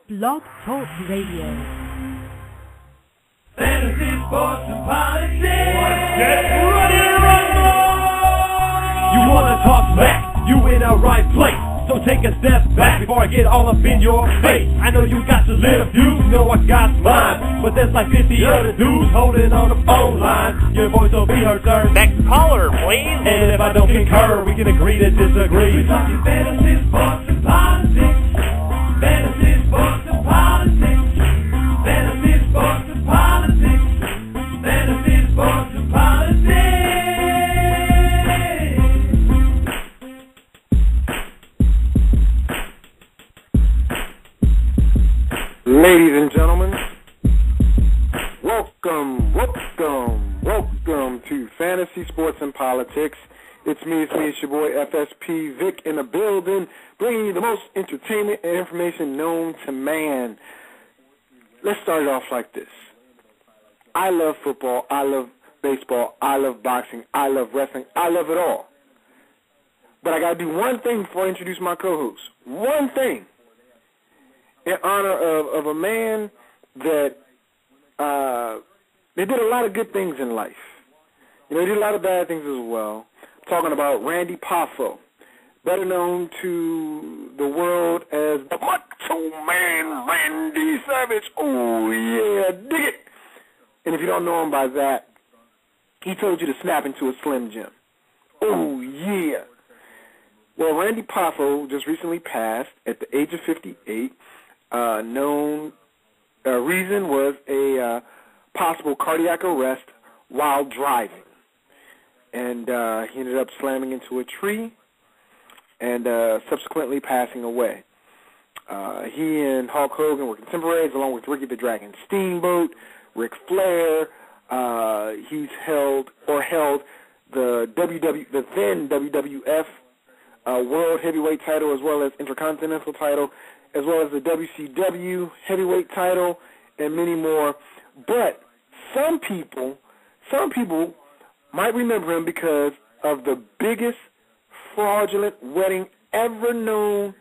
Blog Talk Radio. Fantasy, sports, and politics. Get ready to rumble! You wanna talk smack? You in the right place. So take a step back before I get all up in your face. I know you got your little views, you know I got mine. But there's like 50 other dudes holding on the phone line. Your voice will be heard, sir. Next caller, please. And if I don't concur, we can agree to disagree. We're talking fantasy, sports, and politics. Fantasy, sports, and politics. Fantasy, sports, and politics. Fantasy, sports, and politics. Ladies and gentlemen, welcome to Fantasy, Sports, and Politics. It's me, it's your boy FSP, Vic in the building, bringing you the most entertainment and information known to man. Let's start it off like this. I love football, I love baseball, I love boxing, I love wrestling, I love it all. But I got to do one thing before I introduce my co-host. One thing. In honor of a man that they did a lot of good things in life. You know, he did a lot of bad things as well. I'm talking about Randy Poffo, better known to the world as the Macho Man Randy Savage. Oh, yeah, dig it. And if you don't know him by that, he told you to snap into a Slim Jim. Oh, yeah. Well, Randy Poffo just recently passed at the age of 58. Reason was a possible cardiac arrest while driving. And he ended up slamming into a tree and subsequently passing away. He and Hulk Hogan were contemporaries, along with Ricky the Dragon Steamboat, Ric Flair. He's held the then WWF World Heavyweight title, as well as Intercontinental title, as well as the WCW heavyweight title, and many more. But some people might remember him because of the biggest fraudulent wedding ever known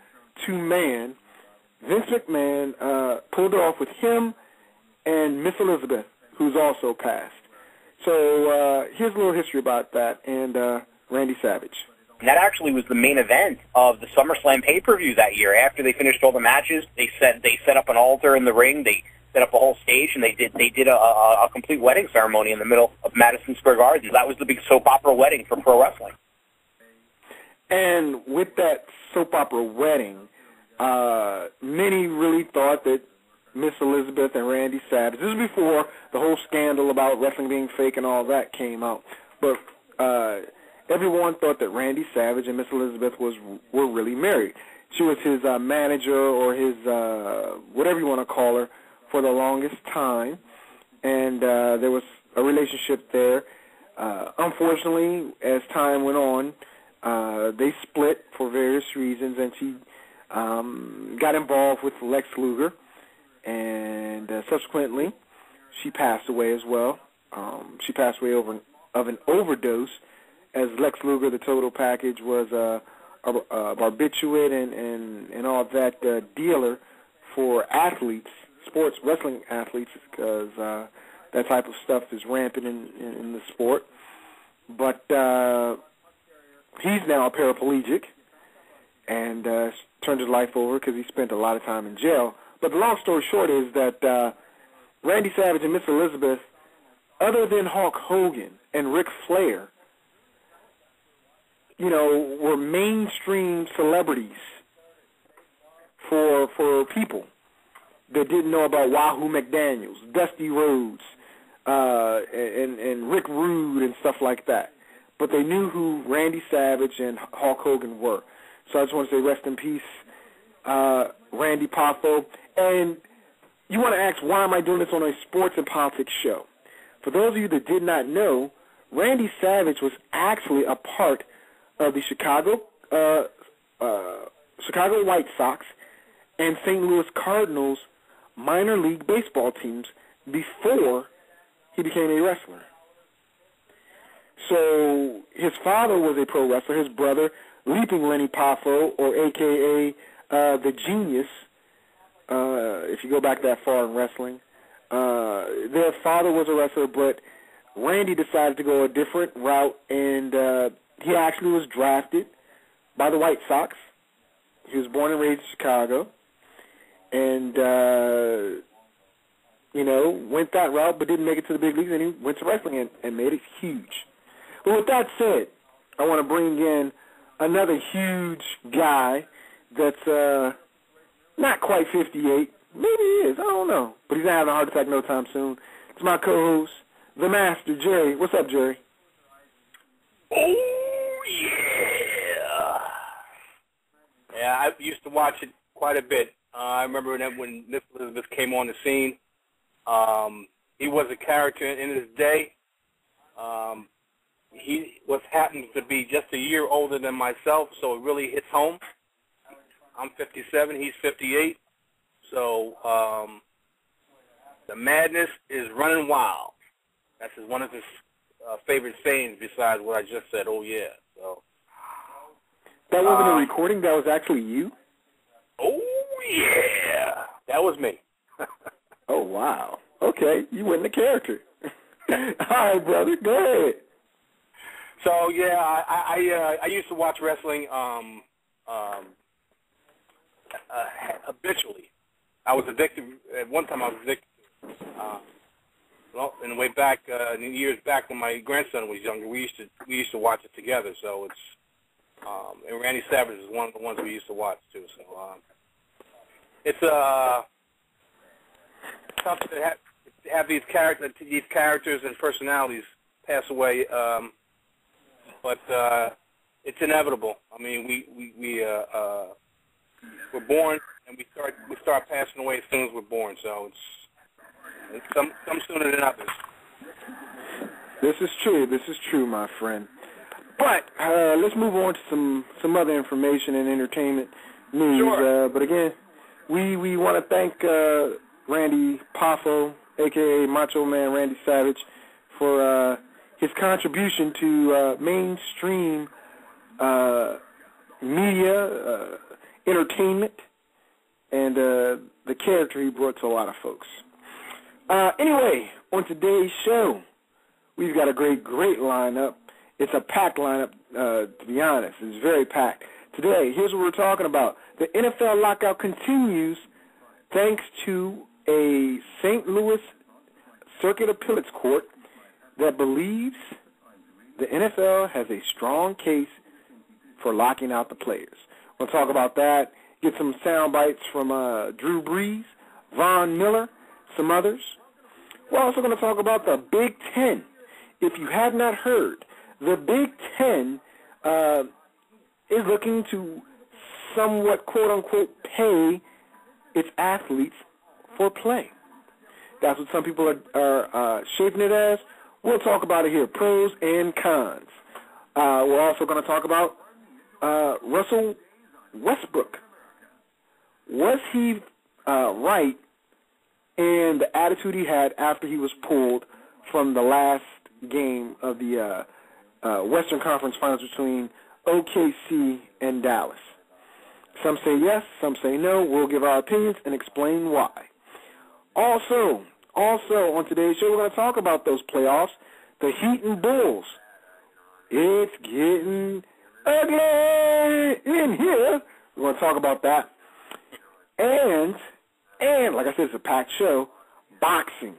to man. Vince McMahon pulled it off with him and Miss Elizabeth, who's also passed. So here's a little history about that and Randy Savage. And that actually was the main event of the SummerSlam pay-per-view that year. After they finished all the matches, they set up an altar in the ring. They set up a whole stage, and they did a complete wedding ceremony in the middle of Madison Square Garden. That was the big soap opera wedding for pro wrestling. And with that soap opera wedding, many really thought that Miss Elizabeth and Randy Savage, this was before the whole scandal about wrestling being fake and all that came out, but everyone thought that Randy Savage and Miss Elizabeth were really married. She was his manager or his whatever you want to call her for the longest time, and there was a relationship there. Unfortunately, as time went on, they split for various reasons, and she got involved with Lex Luger, and subsequently she passed away as well. She passed away of an overdose, as Lex Luger, the total package, was a barbiturate and all that dealer for athletes, sports wrestling athletes, because that type of stuff is rampant in the sport. But he's now a paraplegic and turned his life over because he spent a lot of time in jail. But the long story short is that Randy Savage and Miss Elizabeth, other than Hulk Hogan and Ric Flair, you know, were mainstream celebrities for people that didn't know about Wahoo McDaniels, Dusty Rhodes, and Rick Rude and stuff like that. But they knew who Randy Savage and Hulk Hogan were. So I just want to say rest in peace, Randy Poffo. And you want to ask, why am I doing this on a sports and politics show? For those of you that did not know, Randy Savage was actually a part of the Chicago White Sox and St. Louis Cardinals minor league baseball teams before he became a wrestler. So his father was a pro wrestler. His brother, Leaping Lenny Poffo, or a.k.a. the Genius, if you go back that far in wrestling. Their father was a wrestler, but Randy decided to go a different route, and he actually was drafted by the White Sox. He was born and raised in Chicago, and, went that route but didn't make it to the big leagues, and he went to wrestling and made it huge. But with that said, I want to bring in another huge guy that's not quite 58. Maybe he is. I don't know. But he's not having a heart attack no time soon. It's my co-host, the Master, Jerry. What's up, Jerry? Oh, yeah. Yeah, I used to watch it quite a bit. I remember when Miss Elizabeth came on the scene. He was a character in his day. He happens to be just a year older than myself, so it really hits home. I'm 57, he's 58. So the madness is running wild. That's one of his favorite sayings besides what I just said, oh, yeah. So that wasn't a recording? That was actually you? Oh, yeah. That was me. Oh, wow. Okay, you went in the character. All right, brother, go ahead. So, yeah, I used to watch wrestling habitually. I was addicted. At one time I was addicted. In the way back, years back when my grandson was younger, we used to watch it together. So it's and Randy Savage is one of the ones we used to watch too. So it's tough to have these characters and personalities pass away, but it's inevitable. I mean, we're born and we start passing away as soon as we're born. So it's some sooner than others. This is true, my friend. But let's move on to some other information and entertainment news. Sure. But again, we want to thank Randy Poffo, a.k.a. Macho Man Randy Savage, for his contribution to mainstream media, entertainment, and the character he brought to a lot of folks. Anyway, on today's show, we've got a great lineup. It's a packed lineup, to be honest. It's very packed. Today, here's what we're talking about. The NFL lockout continues thanks to a St. Louis Circuit Appeals Court that believes the NFL has a strong case for locking out the players. We'll talk about that, get some sound bites from Drew Brees, Von Miller, some others. We're also going to talk about the Big Ten. If you have not heard, the Big Ten is looking to somewhat, quote-unquote, pay its athletes for play. That's what some people are shaping it as. We'll talk about it here, pros and cons. We're also going to talk about Russell Westbrook. Was he right in the attitude he had after he was pulled from the last game of the Western Conference Finals between OKC and Dallas? Some say yes, some say no. We'll give our opinions and explain why. Also on today's show, we're going to talk about those playoffs, the Heat and Bulls. It's getting ugly in here. We're going to talk about that. And like I said, it's a packed show. Boxing.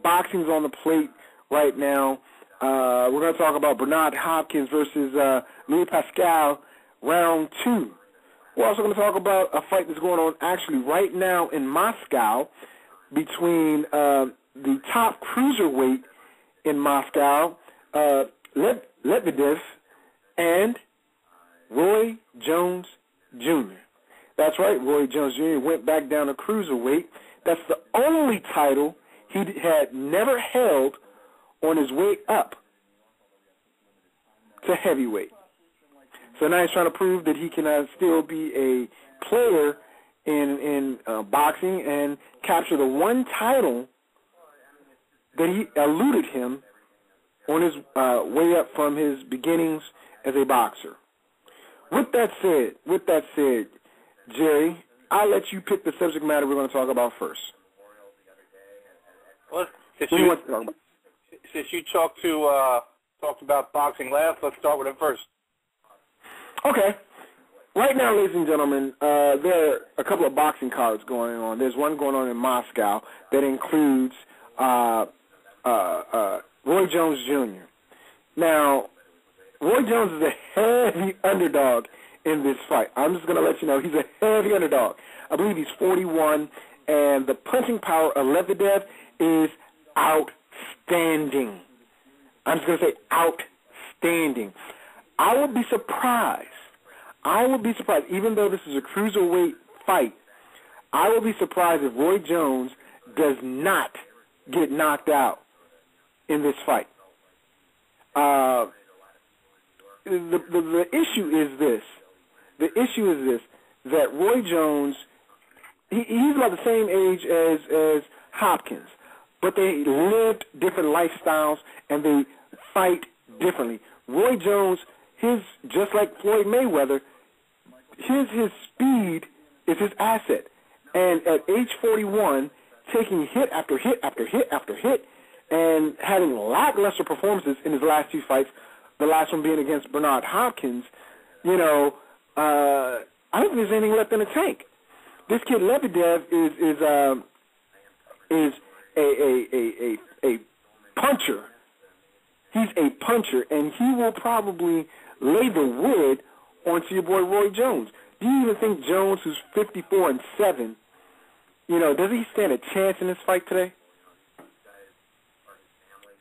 Boxing's on the plate right now. We're going to talk about Bernard Hopkins versus Louis Pascal, round 2. We're also going to talk about a fight that's going on actually right now in Moscow between the top cruiserweight in Moscow, Lebedev, and Roy Jones Jr. That's right, Roy Jones Jr. went back down to cruiserweight. That's the only title he had never held on his way up to heavyweight. So now he's trying to prove that he can still be a player in boxing and capture the one title that he eluded him on his way up from his beginnings as a boxer. With that said, Jerry, I'll let you pick the subject matter we're going to talk about first. Well, since What do you want to talk about? Since you talked about boxing last, let's start with it first. Okay. Right now, ladies and gentlemen, there are a couple of boxing cards going on. There's one going on in Moscow that includes Roy Jones Jr. Now, Roy Jones is a heavy underdog in this fight. I'm just going to let you know he's a heavy underdog. I believe he's 41, and the punching power of Lebedev is outstanding. I'm just going to say outstanding. I would be surprised, even though this is a cruiserweight fight, I will be surprised if Roy Jones does not get knocked out in this fight. The issue is this. That Roy Jones, he's about the same age as Hopkins, but they lived different lifestyles and they fight differently. Roy Jones, just like Floyd Mayweather, his speed is his asset. And at age 41, taking hit after hit after hit after hit and having lackluster performances in his last two fights, the last one being against Bernard Hopkins, I don't think there's anything left in the tank. This kid Lebedev is a puncher. He's a puncher, and he will probably lay the wood onto your boy Roy Jones. Do you even think Jones, who's 54-7, does he stand a chance in this fight today?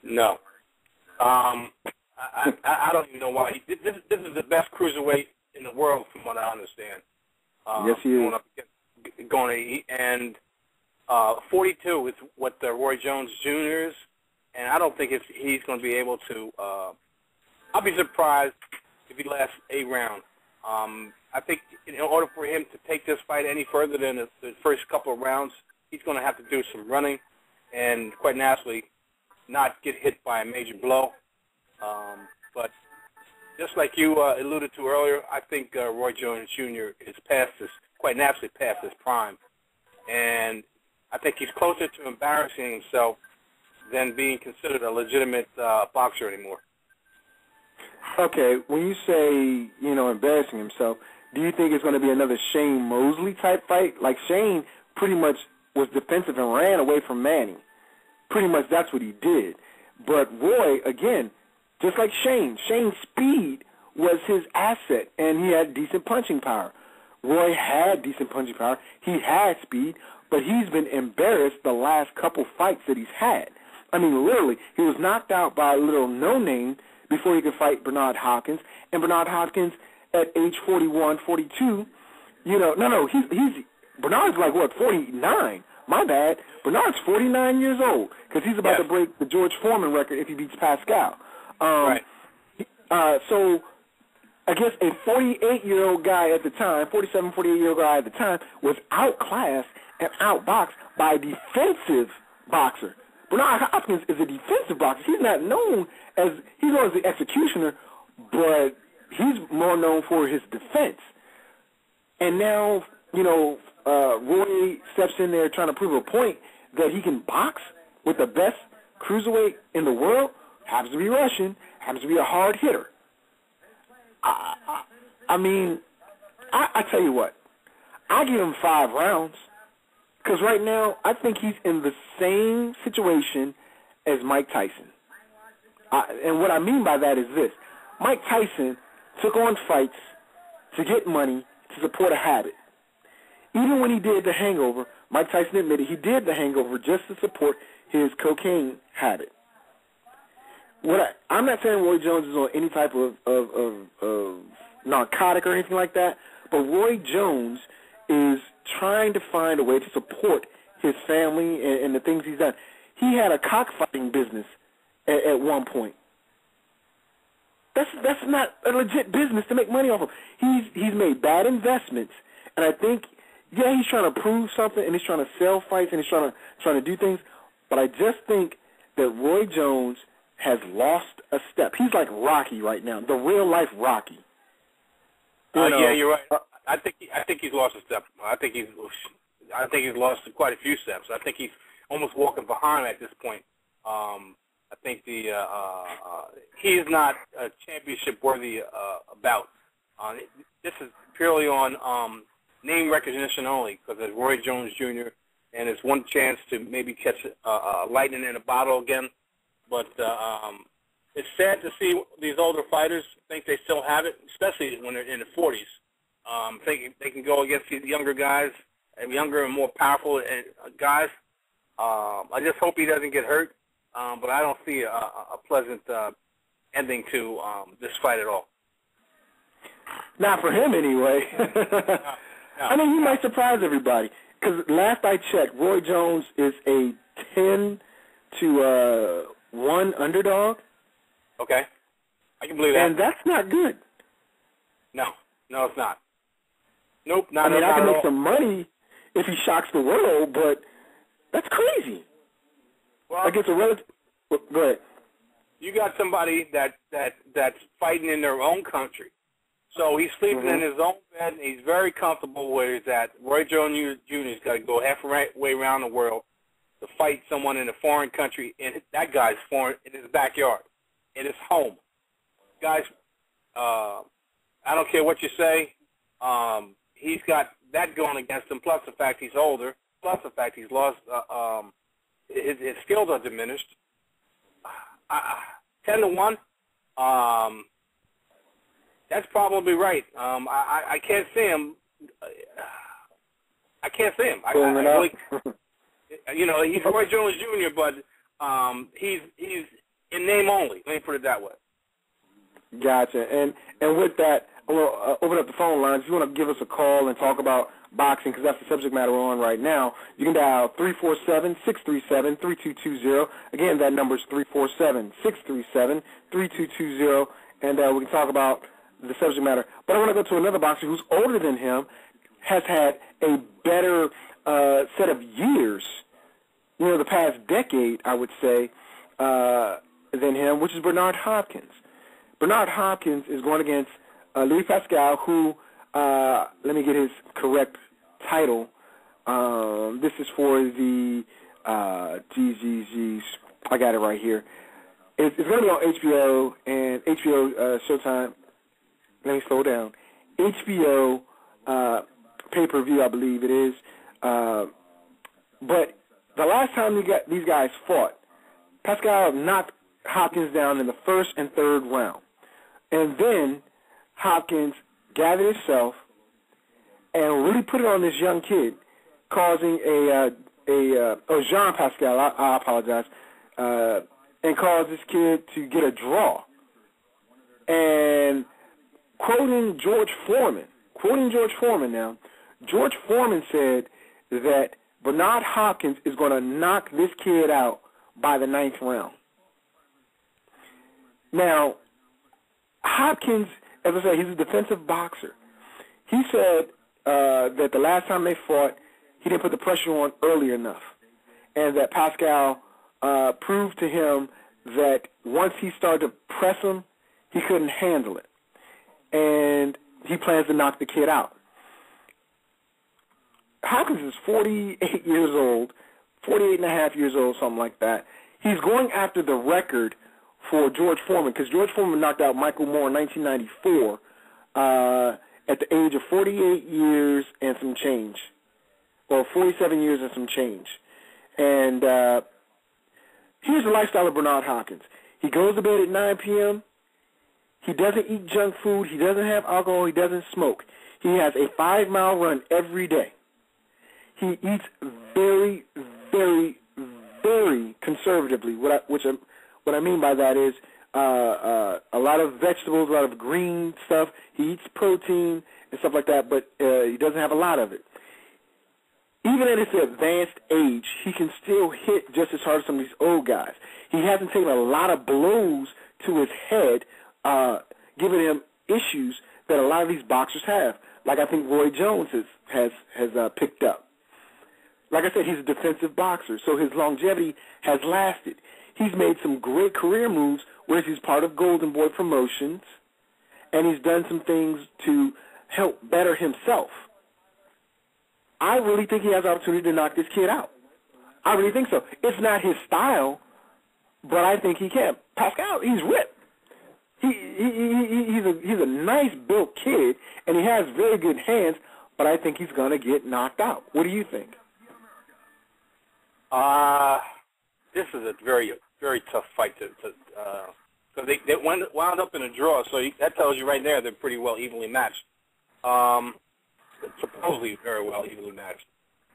No. I don't even know why. This is the best cruiserweight in the world, from what I understand. Yes, he is. And 42 is what Roy Jones Jr. is, and I don't think he's going to be able to. I'll be surprised if he lasts 8 rounds. I think in order for him to take this fight any further than the first couple of rounds, he's going to have to do some running and, quite naturally, not get hit by a major blow. But just like you alluded to earlier, I think Roy Jones Jr. is quite naturally past his prime. And I think he's closer to embarrassing himself than being considered a legitimate boxer anymore. Okay, when you say, embarrassing himself, do you think it's going to be another Shane Mosley type fight? Like Shane pretty much was defensive and ran away from Manny. Pretty much that's what he did. But Roy, again, just like Shane's speed was his asset, and he had decent punching power. Roy had decent punching power. He had speed, but he's been embarrassed the last couple fights that he's had. I mean, literally, he was knocked out by a little no-name before he could fight Bernard Hopkins. And Bernard Hopkins, at age 41, 42, Bernard's like, 49? My bad. Bernard's 49 years old because he's about to break the George Foreman record if he beats Pascal. Right. So I guess a 48-year-old guy at the time, 47, 48-year-old guy at the time, was outclassed and outboxed by a defensive boxer. Bernard Hopkins is a defensive boxer. He's not known as the executioner, but he's more known for his defense. And now, Roy steps in there trying to prove a point that he can box with the best cruiserweight in the world. Happens to be Russian, happens to be a hard hitter. I tell you what, I give him 5 rounds because right now I think he's in the same situation as Mike Tyson. And what I mean by that is this. Mike Tyson took on fights to get money to support a habit. Even when he did The Hangover, Mike Tyson admitted he did The Hangover just to support his cocaine habit. I'm not saying Roy Jones is on any type of narcotic or anything like that, but Roy Jones is trying to find a way to support his family and the things he's done. He had a cockfighting business at one point. That's not a legit business to make money off of. He's made bad investments, and I think, he's trying to prove something, and he's trying to sell fights, and he's trying to do things, but I just think that Roy Jones has lost a step. He's like Rocky right now, the real-life Rocky. Yeah, you're right. I think he's lost a step. I think he's lost quite a few steps. I think he's almost walking behind at this point. I think he is not a championship worthy bout. This is purely on name recognition only, because it's Roy Jones Jr. and it's one chance to maybe catch lightning in a bottle again. But it's sad to see these older fighters think they still have it, especially when they're in the 40s. Thinking they can go against these younger guys, and younger and more powerful guys. I just hope he doesn't get hurt, but I don't see a pleasant ending to this fight at all. Not for him, anyway. No. I mean, he might surprise everybody. Because last I checked, Roy Jones is a 10-1 underdog. Okay, I can believe that. And that's not good. No, it's not. Nope, not. I mean, not I can at make all. some money if he shocks the world, but that's crazy. Well, I guess a relative. Go ahead. You got somebody that's fighting in their own country. So he's sleeping in his own bed, and he's very comfortable where he's at. Roy Jones Jr.'s got to go halfway around the world to fight someone in a foreign country, and that guy's foreign in his backyard, in his home. Guys, I don't care what you say. He's got that going against him, plus the fact he's older, plus the fact he's lost, his skills are diminished. 10-1, that's probably right. I can't see him. I can't see him. I really, he's Roy Jones Jr., but he's in name only. Let me put it that way. Gotcha. And with that, we'll open up the phone lines. If you want to give us a call and talk about boxing, because that's the subject matter we're on right now, you can dial 347-637-3220. Again, that number is 347-637-3220, and we can talk about the subject matter. But I want to go to another boxer who's older than him, has had a better set of years, the past decade, I would say, than him, which is Bernard Hopkins. Bernard Hopkins is going against Louis Pascal, who, let me get his correct title. This is for the, I got it right here. It's going to be on HBO and HBO Showtime. Let me slow down. HBO pay-per-view, I believe it is. But the last time these guys fought, Pascal knocked Hopkins down in the first and third round. And then Hopkins gathered himself and really put it on this young kid, causing Jean Pascal, I apologize, and caused this kid to get a draw. And quoting George Foreman now, George Foreman said that Bernard Hopkins is going to knock this kid out by the 9th round. Now, Hopkins, as I said, he's a defensive boxer. He said that the last time they fought, he didn't put the pressure on early enough, and that Pascal proved to him that once he started to press him, he couldn't handle it, and he plans to knock the kid out. Hopkins is 48 years old, 48 and a half years old, something like that. He's going after the record for George Foreman, because George Foreman knocked out Michael Moore in 1994 at the age of 48 years and some change, or 47 years and some change. And here's the lifestyle of Bernard Hopkins. He goes to bed at 9 p.m., he doesn't eat junk food, he doesn't have alcohol, he doesn't smoke. He has a 5-mile run every day. He eats very, very, very conservatively. What I mean by that is a lot of vegetables, a lot of green stuff. He eats protein and stuff like that, but he doesn't have a lot of it. Even at his advanced age, he can still hit just as hard as some of these old guys. He hasn't taken a lot of blows to his head, giving him issues that a lot of these boxers have, like I think Roy Jones has picked up. Like I said, he's a defensive boxer, so his longevity has lasted. He's made some great career moves where he's part of Golden Boy Promotions, and he's done some things to help better himself, I really think he has the opportunity to knock this kid out. I really think so. It's not his style, but I think he can. Pascal, he's ripped. He's a nice built kid, and he has very good hands, but I think he's going to get knocked out. What do you think? This is a very, very tough fight so they wound up in a draw, so that tells you right there they're pretty well evenly matched. Supposedly very well evenly matched.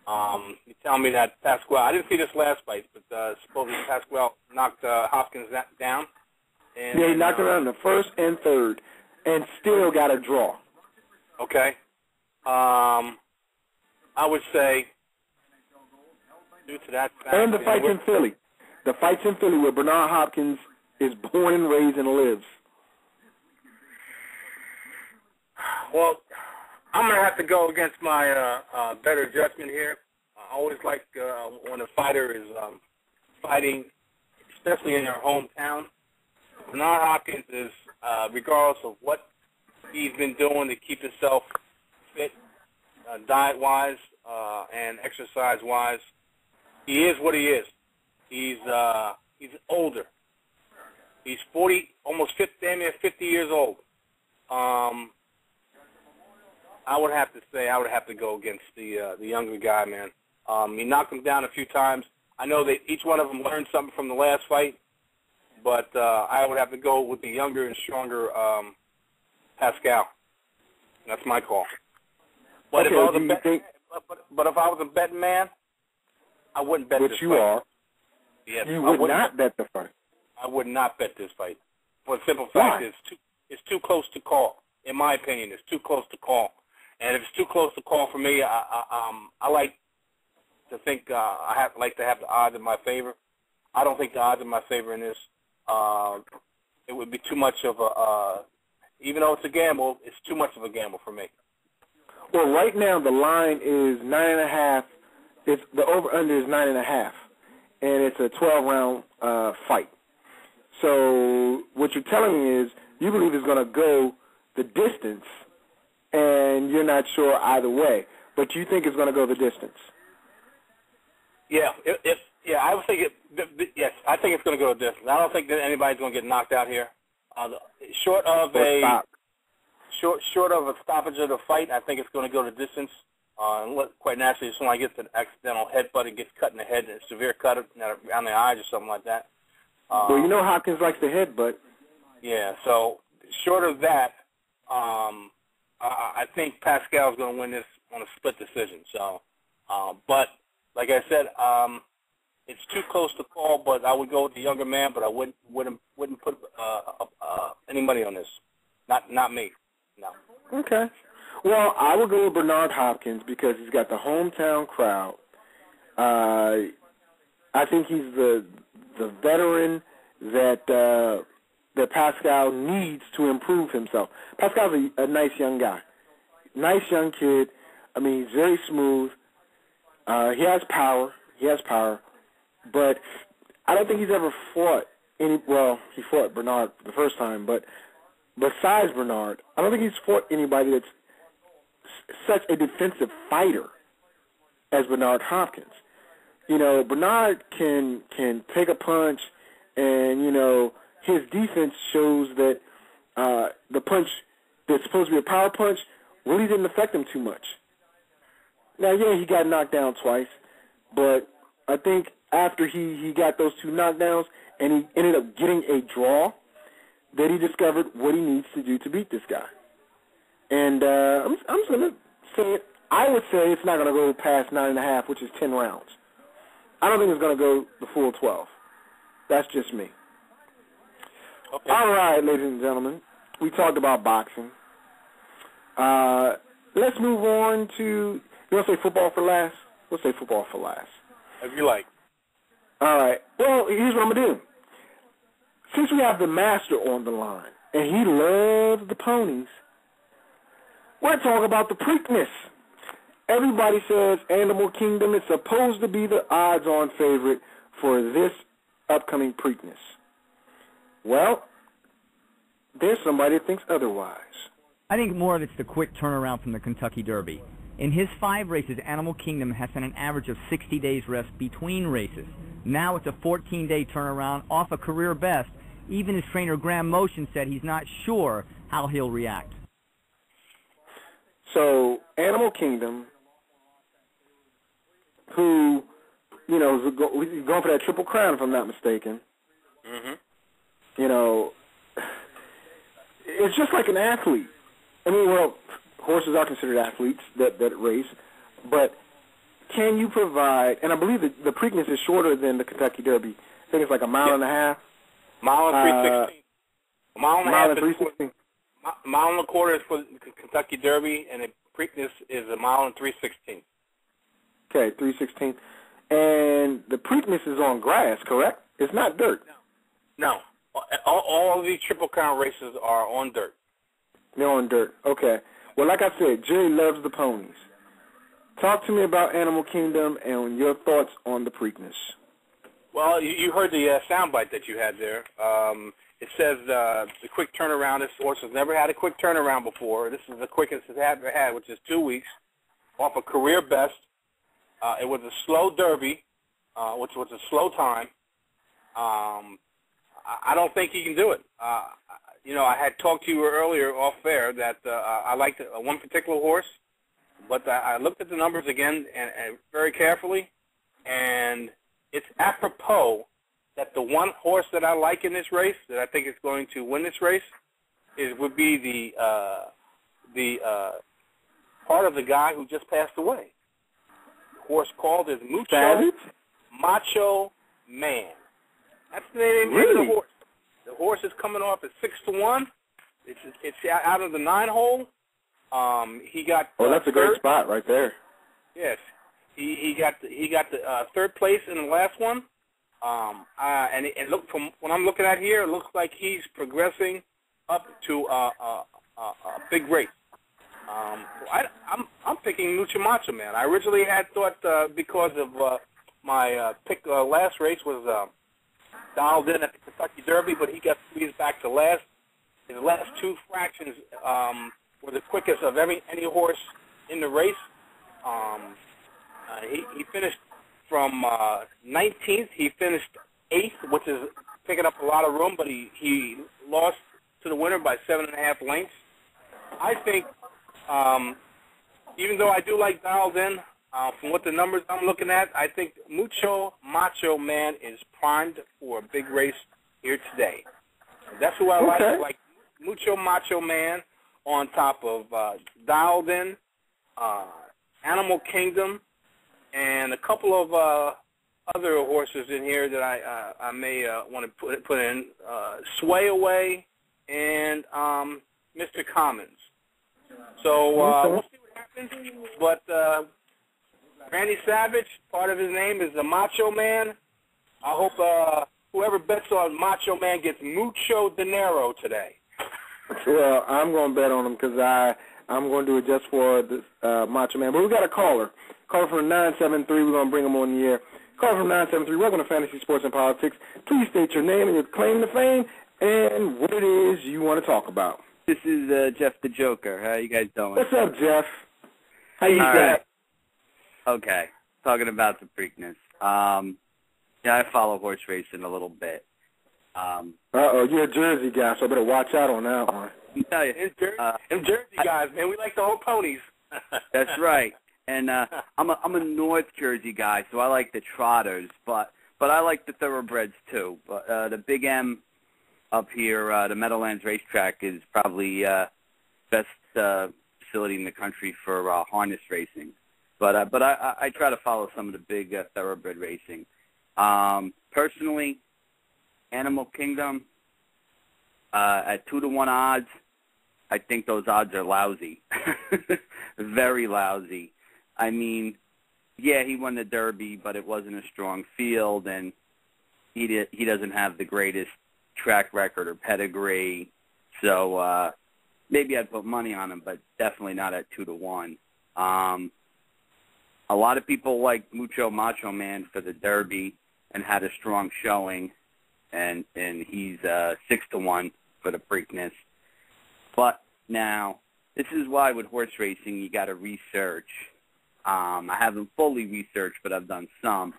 You tell me that Pascal, I didn't see this last fight, but supposedly Pascal knocked Hopkins down. And, yeah, he knocked him out in the first and third, and still got a draw. Okay. I would say, due to that fact, and the fight's in Philly. The fight's in Philly where Bernard Hopkins is born and raised and lives. Well, I'm going to have to go against my better judgment here. I always like when a fighter is fighting, especially in their hometown. Bernard Hopkins is, regardless of what he's been doing to keep himself fit, diet-wise and exercise-wise, he is what he is. He's older. He's 40, almost 50, damn near 50 years old. I would have to say I would have to go against the younger guy, man. He knocked him down a few times. I know that each one of them learned something from the last fight, but I would have to go with the younger and stronger Pascal. That's my call. But okay, if I was a betting man, I wouldn't bet this fight. But you are. Yes, you would not bet the fight. I would not bet this fight. For the simple fact is, it's too close to call. In my opinion, it's too close to call. And if it's too close to call for me, I like to think like to have the odds in my favor. I don't think the odds in my favor in this. It would be too much of a, even though it's a gamble, it's too much of a gamble for me. Well, right now the line is 9.5. The over/under is 9.5, and it's a 12-round fight. So what you're telling me is you believe it's going to go the distance, and you're not sure either way, but you think it's going to go the distance. Yeah, I would think yes, I think it's going to go the distance. I don't think that anybody's going to get knocked out here. Short of a stoppage of the fight, I think it's going to go the distance. Quite naturally, if someone gets an accidental headbutt and gets cut in the head, a severe cut around the eyes or something like that. Well, you know Hopkins likes the headbutt. Yeah, so short of that, I think Pascal's going to win this on a split decision. So, but like I said, it's too close to call. But I would go with the younger man. But I wouldn't put any money on this. Not me. No. Okay. Well, I would go with Bernard Hopkins because he's got the hometown crowd. I think he's the veteran that Pascal needs to improve himself. Pascal's a nice young guy, nice young kid. I mean, he's very smooth. He has power. But I don't think he's ever fought any. Well, he fought Bernard the first time, but besides Bernard, I don't think he's fought anybody that's such a defensive fighter as Bernard Hopkins. You know, Bernard can take a punch, and, you know, his defense shows that the punch that's supposed to be a power punch really didn't affect him too much. Now, yeah, he got knocked down twice, but I think after he got those two knockdowns and he ended up getting a draw, that he discovered what he needs to do to beat this guy. And I'm just going to say it. I would say it's not going to go past 9.5, which is 10 rounds. I don't think it's going to go the full 12. That's just me. Okay. All right, ladies and gentlemen, we talked about boxing. Let's move on to, you want to say football for last? We'll say football for last. If you like. All right. Well, here's what I'm going to do. Since we have the master on the line, and he loves the ponies, we're talking about the Preakness. Everybody says Animal Kingdom is supposed to be the odds-on favorite for this upcoming Preakness. Well, there's somebody that thinks otherwise. I think more of it's the quick turnaround from the Kentucky Derby. In his 5 races, Animal Kingdom has had an average of 60 days rest between races. Now it's a 14-day turnaround off a career best. Even his trainer, Graham Motion, said he's not sure how he'll react. So, Animal Kingdom, who, you know, is going for that Triple Crown, if I'm not mistaken. Mm-hmm. You know, it's just like an athlete. I mean, well, horses are considered athletes that race, but can you provide, and I believe that the Preakness is shorter than the Kentucky Derby. I think it's like a mile and a half. Mile and 3/16. Mile and a half. 3/16. Mile and a quarter is for the Kentucky Derby, and the Preakness is a mile and 3/16. Okay, 3/16. And the Preakness is on grass, correct? It's not dirt. No. All of these Triple Crown races are on dirt. They're on dirt. Okay. Well, like I said, Jerry loves the ponies. Talk to me about Animal Kingdom and your thoughts on the Preakness. Well, you heard the soundbite that you had there. It says the quick turnaround. This horse has never had a quick turnaround before. This is the quickest it's ever had, which is 2 weeks, off a career best. It was a slow Derby, which was a slow time. I don't think he can do it. You know, I had talked to you earlier off air that I liked one particular horse, but I looked at the numbers again and very carefully, and it's apropos that the one horse that I like in this race, that I think is going to win this race, would be the part of the guy who just passed away. The horse called is Macho Man. That's the name of the horse. The horse is coming off at 6-1. It's out of the 9 hole. He got. Oh, that's a great spot right there. Yes, he got the third place in the last one. And look, from what I'm looking at here, it looks like he's progressing up to a big race. I'm picking Mucho Macho Man. I originally had thought because of my pick last race was dialed in at the Kentucky Derby, but he got squeezed back to last. His last 2 fractions were the quickest of any horse in the race. He finished from 19th. He finished 8th, which is picking up a lot of room, but he lost to the winner by 7.5 lengths. I think, even though I do like dialed in, from what the numbers I'm looking at, I think Mucho Macho Man is primed for a big race here today. That's who I like. I like Mucho Macho Man on top of Dialed In, Animal Kingdom, and a couple of other horses in here that I may want to put in, Sway Away and Mr. Commons. So we'll see what happens. But Randy Savage, part of his name is the Macho Man. I hope whoever bets on Macho Man gets mucho dinero today. Well, I'm going to bet on him because I'm going to do it just for the Macho Man. But we got a caller. Caller from 973. We're going to bring him on the air. Caller from 973. Welcome to Fantasy Sports and Politics. Please state your name and your claim to fame and what it is you want to talk about. This is Jeff the Joker. How you guys doing? What's up, Jeff? How you doing? Right. Okay. Talking about the Preakness. Yeah, I follow horse racing a little bit. You're a Jersey guy, so I better watch out on that one. I'll tell you. Them Jersey guys, man, we like the whole ponies. That's right. And I'm a North Jersey guy, so I like the trotters, but I like the thoroughbreds too. But the Big M up here, the Meadowlands Racetrack, is probably best facility in the country for harness racing. But I try to follow some of the big thoroughbred racing. Personally, Animal Kingdom at 2-to-1 odds, I think those odds are lousy, very lousy. I mean, yeah, he won the Derby, but it wasn't a strong field, and he doesn't have the greatest track record or pedigree. So maybe I'd put money on him, but definitely not at 2-to-1. A lot of people like Mucho Macho Man for the Derby and had a strong showing, and he's 6-to-1 for the Preakness. But now this is why with horse racing you got to research. I haven't fully researched, but I've done some.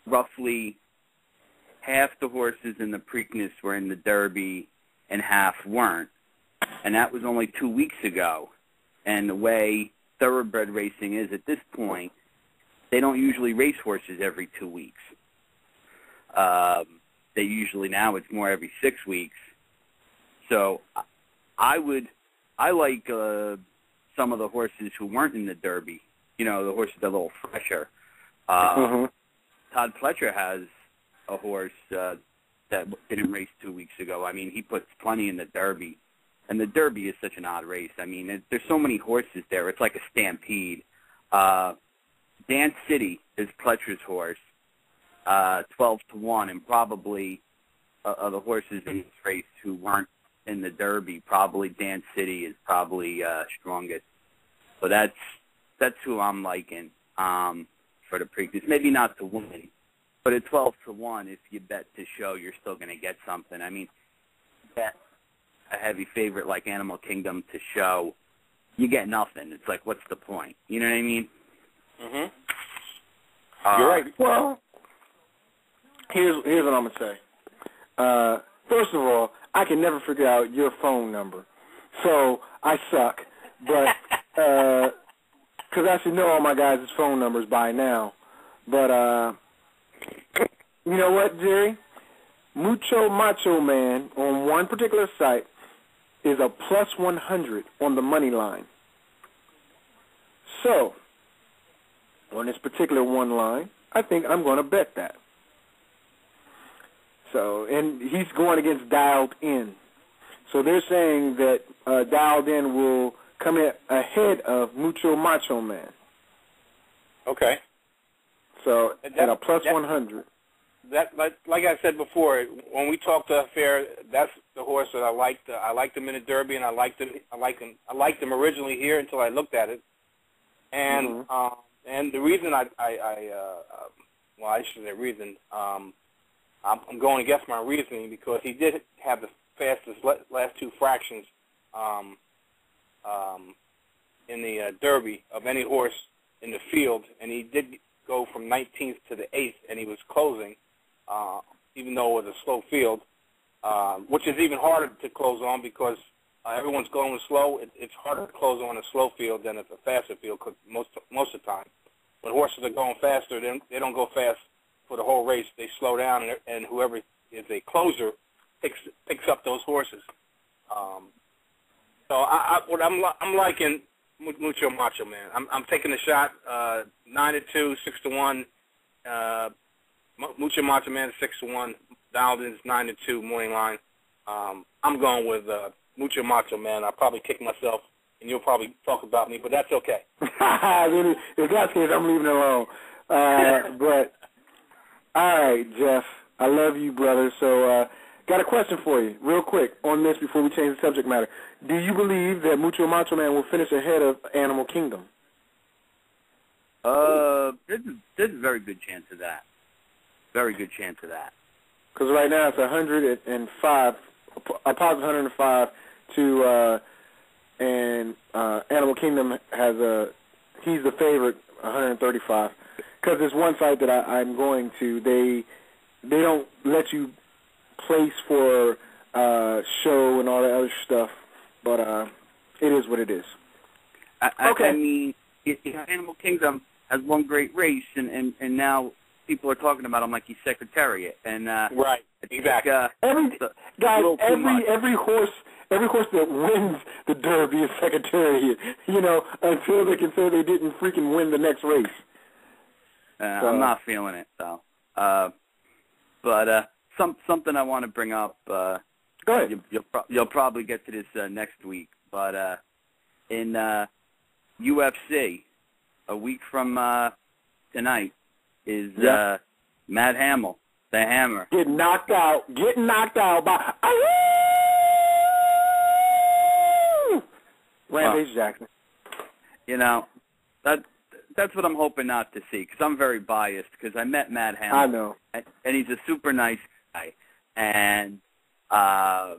Roughly half the horses in the Preakness were in the Derby and half weren't. And that was only 2 weeks ago. And the way thoroughbred racing is at this point, they don't usually race horses every 2 weeks. They usually, now it's more every 6 weeks. So I like some of the horses who weren't in the Derby, the horses that are a little fresher. Todd Pletcher has a horse that didn't race 2 weeks ago. I mean, he puts plenty in the Derby. And the Derby is such an odd race. I mean, there's so many horses there. It's like a stampede. Dance City is Pletcher's horse, 12-1, and probably the horses in this race who weren't in the Derby, probably Dance City is probably strongest. So that's who I'm liking for the Preakness. Maybe not to win, but at 12-1, if you bet to show, you're still going to get something. I mean, bet a heavy favorite like Animal Kingdom to show, you get nothing. It's like, what's the point? You know what I mean? You're right. Well, here's what I'm gonna say. First of all, I can never figure out your phone number, so I suck. But because I should know all my guys' phone numbers by now. But you know what, Jerry? Mucho Macho Man on one particular site is a plus 100 on the money line. So, on this particular one line, I think I'm going to bet that. So, and he's going against Dialed In. So they're saying that Dialed In will come in ahead of Mucho Macho Man. Okay. So, at a plus 100. That, like I said before, when we talked to Fair, that's the horse that I liked. I liked him in the Derby, and I liked him originally here until I looked at it. And and the reason well, I shouldn't say reason. I'm going against my reasoning because he did have the fastest last two fractions in the Derby of any horse in the field, and he did go from 19th to the 8th, and he was closing. Even though it was a slow field, which is even harder to close on because everyone's going slow. It's harder to close on a slow field than if a faster field, cause most of the time. When horses are going faster, they don't go fast for the whole race. They slow down, and whoever is a closer picks up those horses. So I'm liking Mucho Macho Man. I'm taking a shot, 9-2, 6-1. Mucho Macho Man 6-1, Dialed In's 9-2 morning line. I'm going with Mucho Macho Man. I'll probably kick myself, and you'll probably talk about me, but that's okay. If that's the case, I'm leaving it alone. But all right, Jeff, I love you, brother. So, got a question for you, real quick, on this before we change the subject matter. Do you believe that Mucho Macho Man will finish ahead of Animal Kingdom? There's a very good chance of that. Very good chance of that. Because right now it's 105, a positive 105 to, and Animal Kingdom has he's the favorite, 135. Because there's one site that I'm going to, they don't let you place for show and all that other stuff, but it is what it is. Okay. I mean, Animal Kingdom has one great race, and now people are talking about him like he's Secretariat, and right, exactly. Every horse that wins the Derby is Secretariat. Until they can say they didn't freaking win the next race. So. I'm not feeling it though. But something I want to bring up. Go ahead. You'll probably get to this next week, but in UFC, a week from tonight. Is Matt Hamill, the Hammer. Getting knocked out by Rampage Jackson. That's what I'm hoping not to see, because I'm very biased, because I met Matt Hamill. I know. And he's a super nice guy. And, I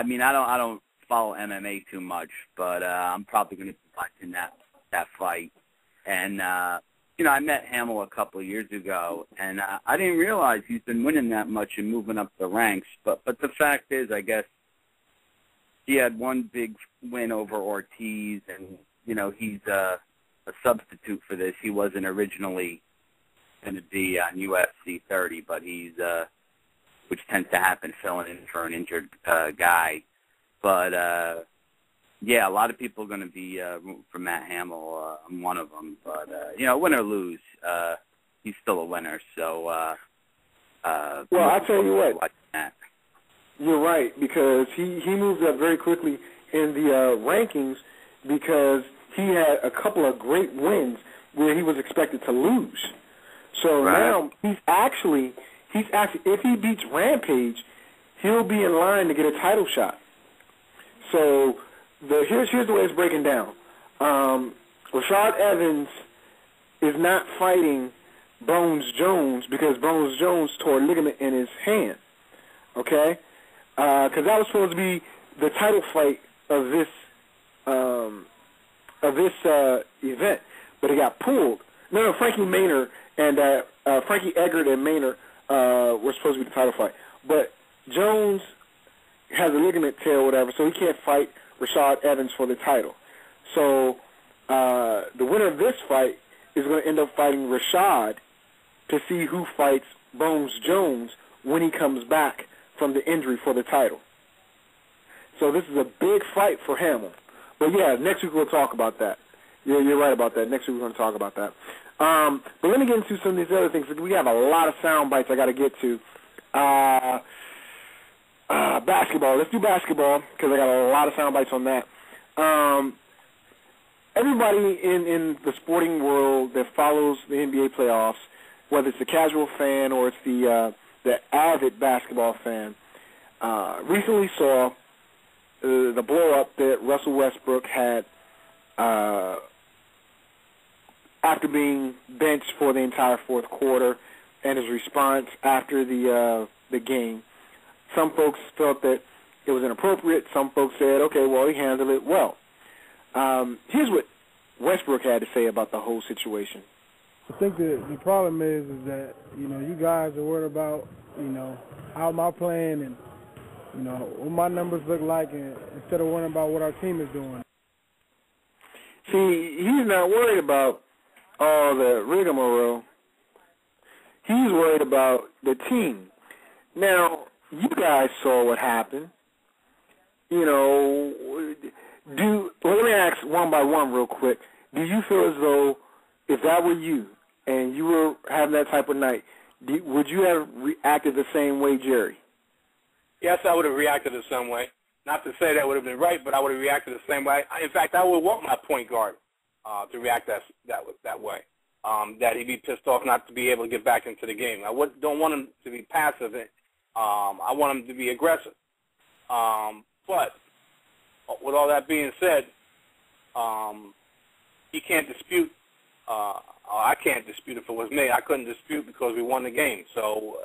mean, I don't follow MMA too much, but I'm probably going to be watching that fight. And you know, I met Hamill a couple of years ago, and I didn't realize he's been winning that much and moving up the ranks. But the fact is, I guess he had one big win over Ortiz, and you know, he's a substitute for this. He wasn't originally going to be on UFC 30, but he's which tends to happen, filling in for an injured guy. But yeah, a lot of people are going to be rooting for Matt Hamill. I'm one of them. But you know, win or lose, he's still a winner. So well, I'll tell you what. You're right, because he moved up very quickly in the rankings because he had a couple of great wins where he was expected to lose. So now he's actually, if he beats Rampage, he'll be in line to get a title shot. So here's the way it's breaking down. Rashad Evans is not fighting Bones Jones because Bones Jones tore a ligament in his hand. Okay, because that was supposed to be the title fight of this event, but it got pulled. No, Frankie Maynard and Frankie Eggert and Maynard were supposed to be the title fight, but Jones has a ligament tear or whatever, so he can't fight Rashad Evans for the title. So the winner of this fight is going to end up fighting Rashad to see who fights Bones Jones when he comes back from the injury for the title. So this is a big fight for Hamill. But yeah, next week we'll talk about that. Yeah, you're right about that. Next week we're going to talk about that. But let me get into some of these other things. We have a lot of sound bites I got to get to. Basketball. Let's do basketball because I got a lot of sound bites on that. Everybody in the sporting world that follows the NBA playoffs, whether it's the casual fan or it's the avid basketball fan, recently saw the blow-up that Russell Westbrook had after being benched for the entire fourth quarter and his response after the game. Some folks felt that it was inappropriate. Some folks said, okay, well, he handled it well. Here's what Westbrook had to say about the whole situation. I think the problem is that, you know, you guys are worried about, you know, how am I playing and, you know, what my numbers look like, and instead of worrying about what our team is doing. See, he's not worried about all the rigmarole. He's worried about the team. Now, you guys saw what happened. You know, let me ask one by one real quick. Do you feel as though if that were you and you were having that type of night, would you have reacted the same way, Jerry? Yes, I would have reacted the same way. Not to say that would have been right, but I would have reacted the same way. In fact, I would want my point guard to react that way. That he'd be pissed off not to be able to get back into the game. I don't want him to be passive. I want him to be aggressive. But with all that being said, he can't dispute. I can't dispute if it was me. I couldn't dispute because we won the game. So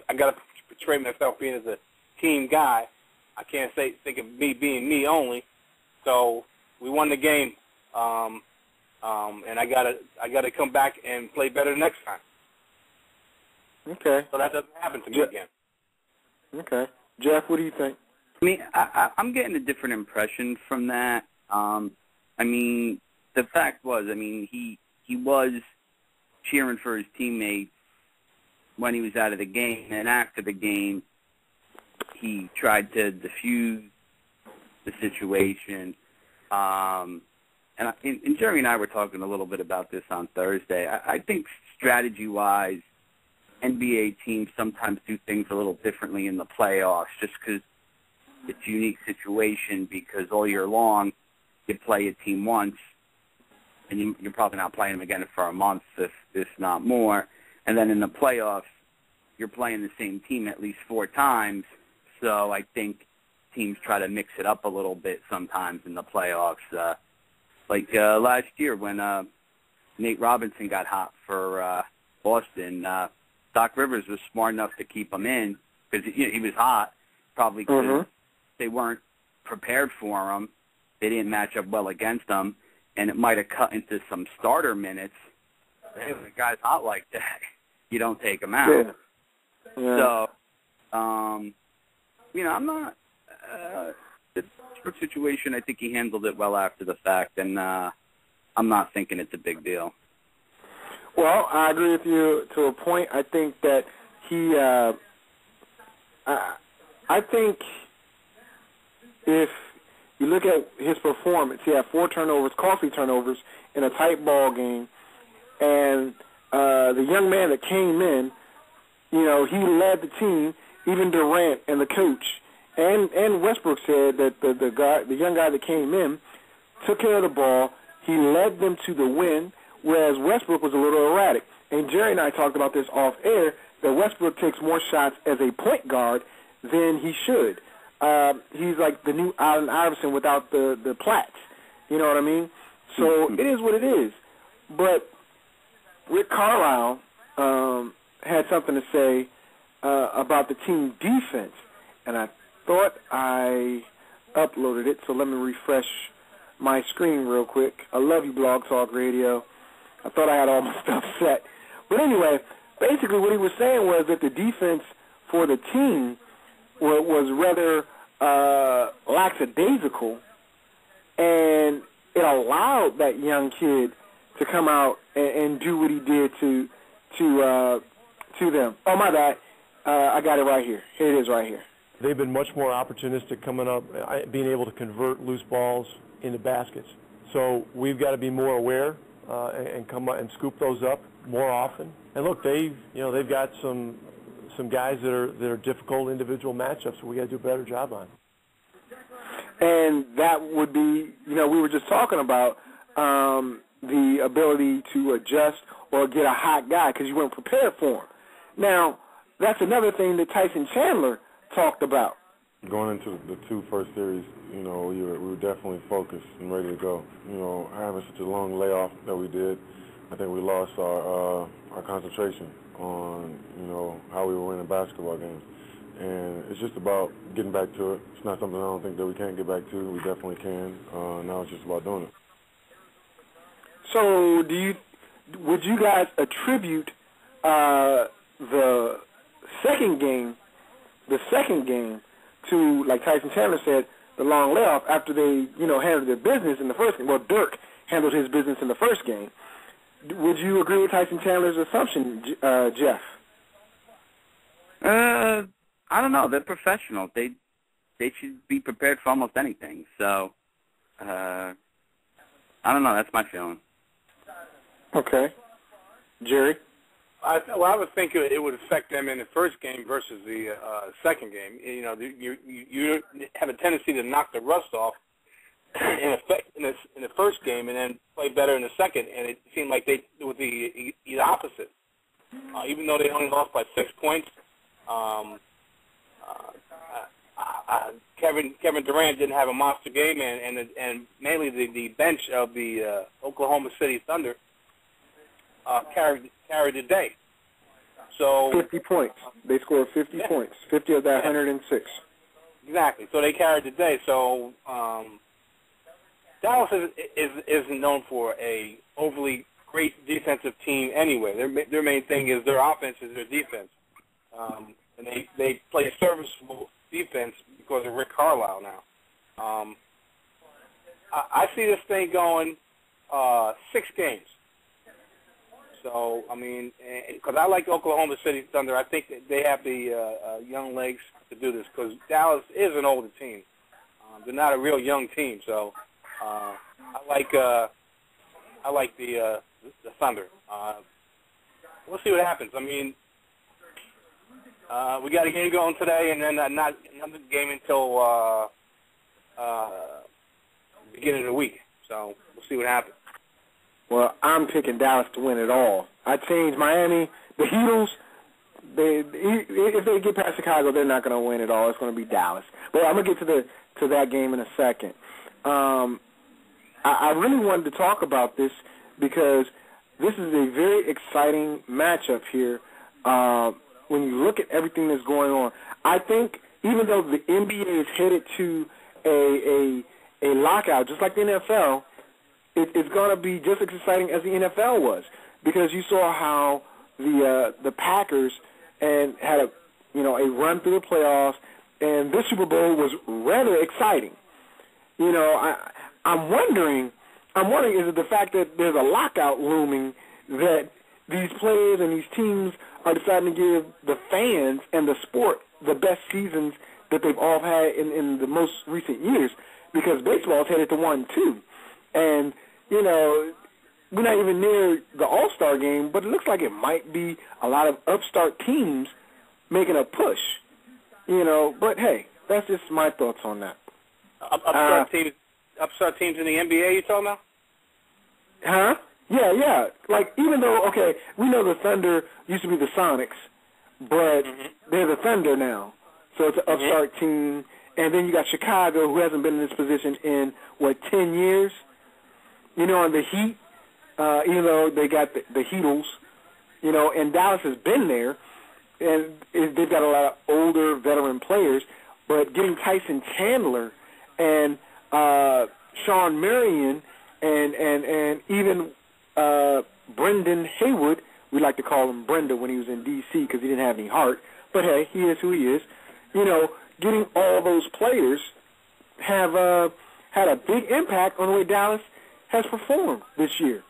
I got to portray myself being as a team guy. I can't think of me being me only. So we won the game, and I gotta come back and play better next time. Okay. So that doesn't happen to me again. Okay. Jeff, what do you think? I mean, I'm getting a different impression from that. I mean, the fact was, I mean, he was cheering for his teammates when he was out of the game, and after the game, he tried to diffuse the situation. And Jerry and I were talking a little bit about this on Thursday. I think strategy-wise, NBA teams sometimes do things a little differently in the playoffs just because it's a unique situation because all year long you play a team once and you're probably not playing them again for a month, if not more. And then in the playoffs, you're playing the same team at least 4 times. So I think teams try to mix it up a little bit sometimes in the playoffs. Like last year when Nate Robinson got hot for Boston, Doc Rivers was smart enough to keep him in because he was hot, probably because they weren't prepared for them. They didn't match up well against them, and it might have cut into some starter minutes. Hey, the guy's hot like that. You don't take him out. Yeah. Yeah. So, you know, I'm not the Stroke situation. I think he handled it well after the fact, and I'm not thinking it's a big deal. Well, I agree with you to a point. I think that he. I think if you look at his performance, he had 4 turnovers, costly turnovers, in a tight ball game, and the young man that came in, you know, he led the team. Even Durant and the coach and Westbrook said that the young guy that came in took care of the ball. He led them to the win, whereas Westbrook was a little erratic. And Jerry and I talked about this off air, that Westbrook takes more shots as a point guard than he should. He's like the new Allen Iverson without the plaits. You know what I mean? So it is what it is. But Rick Carlisle had something to say about the team defense, and I thought I uploaded it, so let me refresh my screen real quick. I love you, Blog Talk Radio. I thought I had all my stuff set. But anyway, basically what he was saying was that the defense for the team was rather lackadaisical, and it allowed that young kid to come out and do what he did to them. Oh, my bad. I got it right here. Here it is right here. They've been much more opportunistic coming up, being able to convert loose balls into baskets. So we've got to be more aware and come up and scoop those up more often. And look, they've got some guys that are difficult individual matchups. So we got to do a better job on. And that would be, we were just talking about the ability to adjust or get a hot guy because you weren't prepared for him. Now, that's another thing that Tyson Chandler talked about. Going into the 2 first series, we were definitely focused and ready to go. Having such a long layoff that we did, I think we lost our concentration on, how we were winning basketball games. And it's just about getting back to it. It's not something I don't think that we can't get back to. We definitely can. Now it's just about doing it. So would you guys attribute the second game to, like Tyson Chandler said, the long layoff after they, handled their business in the first game? Well, Dirk handled his business in the first game. Would you agree with Tyson Chandler's assumption, Jeff? I don't know. They're professional. They should be prepared for almost anything. So, I don't know. That's my feeling. Okay. Jerry? I would think it would affect them in the first game versus the second game. You have a tendency to knock the rust off in the first game and then play better in the second, and it seemed like they did the opposite. Even though they only lost by 6 points, Kevin Durant didn't have a monster game, and mainly the bench of the Oklahoma City Thunder carried the day. So 50 points. They scored 50 points. 50 of that 106. Exactly. So they carried the day. So Dallas isn't known for a overly great defensive team anyway. Their main thing is their offense is their defense, and they play serviceable defense because of Rick Carlisle now. I see this thing going 6 games. So, I mean, because I like Oklahoma City Thunder, I think that they have the young legs to do this because Dallas is an older team. They're not a real young team, so I like the Thunder. We'll see what happens. I mean, we got a game going today, and then not another game until beginning of the week. So we'll see what happens. Well, I'm picking Dallas to win it all. I changed Miami. The Heatles, if they get past Chicago, they're not going to win it all. It's going to be Dallas. But I'm going to get to that game in a second. I really wanted to talk about this because this is a very exciting matchup here. When you look at everything that's going on, I think even though the NBA is headed to a lockout, just like the NFL, it's going to be just as exciting as the NFL was, because you saw how the Packers and had a run through the playoffs, and this Super Bowl was rather exciting. I'm wondering, is it the fact that there's a lockout looming that these players and these teams are deciding to give the fans and the sport the best seasons that they've all had in the most recent years, because baseball's headed to 1-2. And, we're not even near the All-Star game, but it looks like it might be a lot of upstart teams making a push. But, hey, that's just my thoughts on that. Upstart teams in the NBA you talking about? Huh? Yeah. Like, even though, okay, we know the Thunder used to be the Sonics, but they're the Thunder now. So it's an upstart team. And then you got Chicago, who hasn't been in this position in, 10 years? And the Heat, even though they got the Heatles, and Dallas has been there, and they've got a lot of older veteran players, but getting Tyson Chandler and Sean Marion and even Brendan Haywood, we like to call him Brenda when he was in D.C. because he didn't have any heart, but hey, he is who he is. Getting all those players have had a big impact on the way Dallas has performed this year.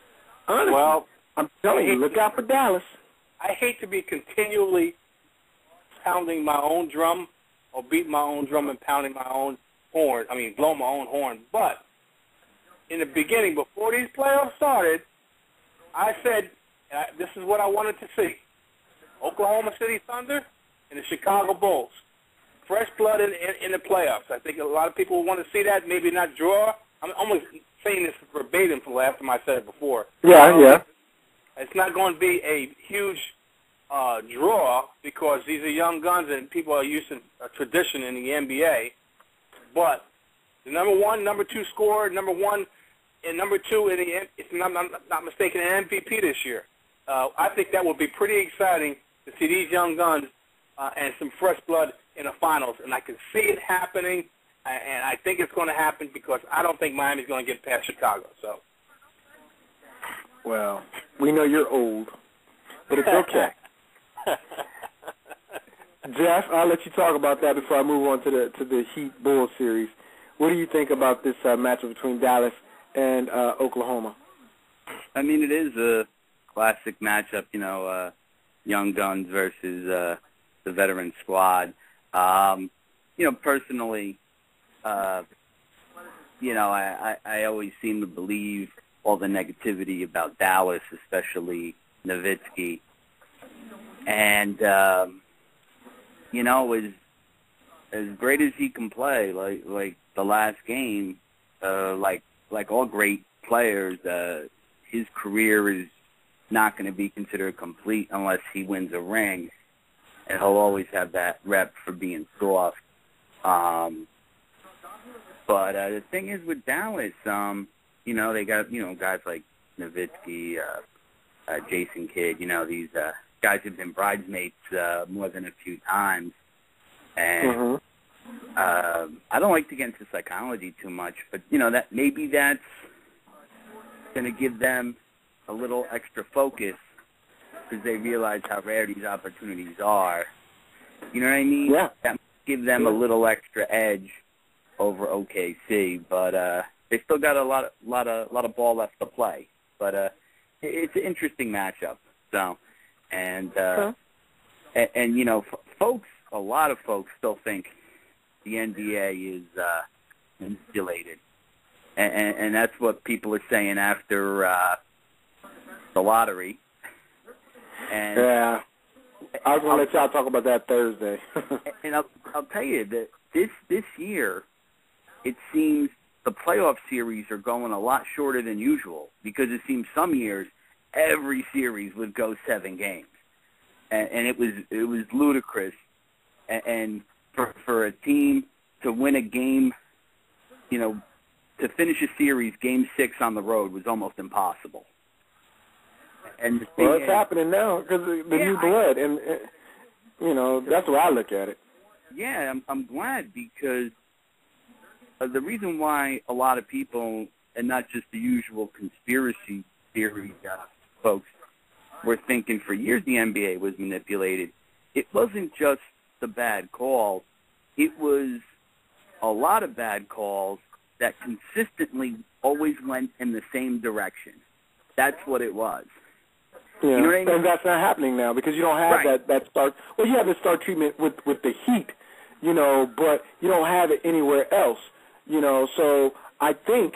Honestly, well, I'm telling you, look out for Dallas. I hate to be continually pounding my own drum or beating my own drum and pounding my own horn. I mean, blowing my own horn. But in the beginning, before these playoffs started, I said this is what I wanted to see: Oklahoma City Thunder and the Chicago Bulls. Fresh blood in the playoffs. I think a lot of people want to see that. Maybe not draw. I'm almost saying this verbatim from last time I said it before. Yeah. It's not going to be a huge draw because these are young guns and people are used to a tradition in the NBA. But the number one, number two scorer, number one and number two in the, if I'm not mistaken, an MVP this year. I think that would be pretty exciting to see these young guns and some fresh blood in the finals, and I can see it happening, and I think it's going to happen because I don't think Miami's going to get past Chicago. So, well, we know you're old, but it's okay. Jeff, I'll let you talk about that before I move on to the Heat Bulls series. What do you think about this matchup between Dallas and Oklahoma? I mean, it is a classic matchup, young guns versus the veteran squad. Personally, I always seem to believe all the negativity about Dallas, especially Nowitzki. And, as great as he can play, like the last game, like all great players, his career is not going to be considered complete unless he wins a ring. And he'll always have that rep for being soft. But the thing is with Dallas, they got, guys like Nowitzki, Jason Kidd, these guys have been bridesmaids more than a few times. And I don't like to get into psychology too much, but, that maybe that's going to give them a little extra focus because they realize how rare these opportunities are. You know what I mean? Yeah. That might give them a little extra edge over OKC, but they still got a lot of ball left to play. But it's an interesting matchup. So, and a lot of folks still think the NBA is insulated, and that's what people are saying after the lottery. And yeah, I was going to let y'all talk about that Thursday. And I'll tell you that this year, it seems the playoff series are going a lot shorter than usual because it seems some years every series would go 7 games, and it was ludicrous. And for a team to win a game, to finish a series, Game 6 on the road was almost impossible. And it's happening now because the new blood, and that's the way I look at it. Yeah, I'm glad because the reason why a lot of people, and not just the usual conspiracy theory folks, were thinking for years the NBA was manipulated, it wasn't just the bad calls. It was a lot of bad calls that consistently always went in the same direction. That's what it was. Yeah, you know what I mean? And that's not happening now because you don't have that start. Well, you have the start treatment with the Heat, you know, but you don't have it anywhere else, you know. So I think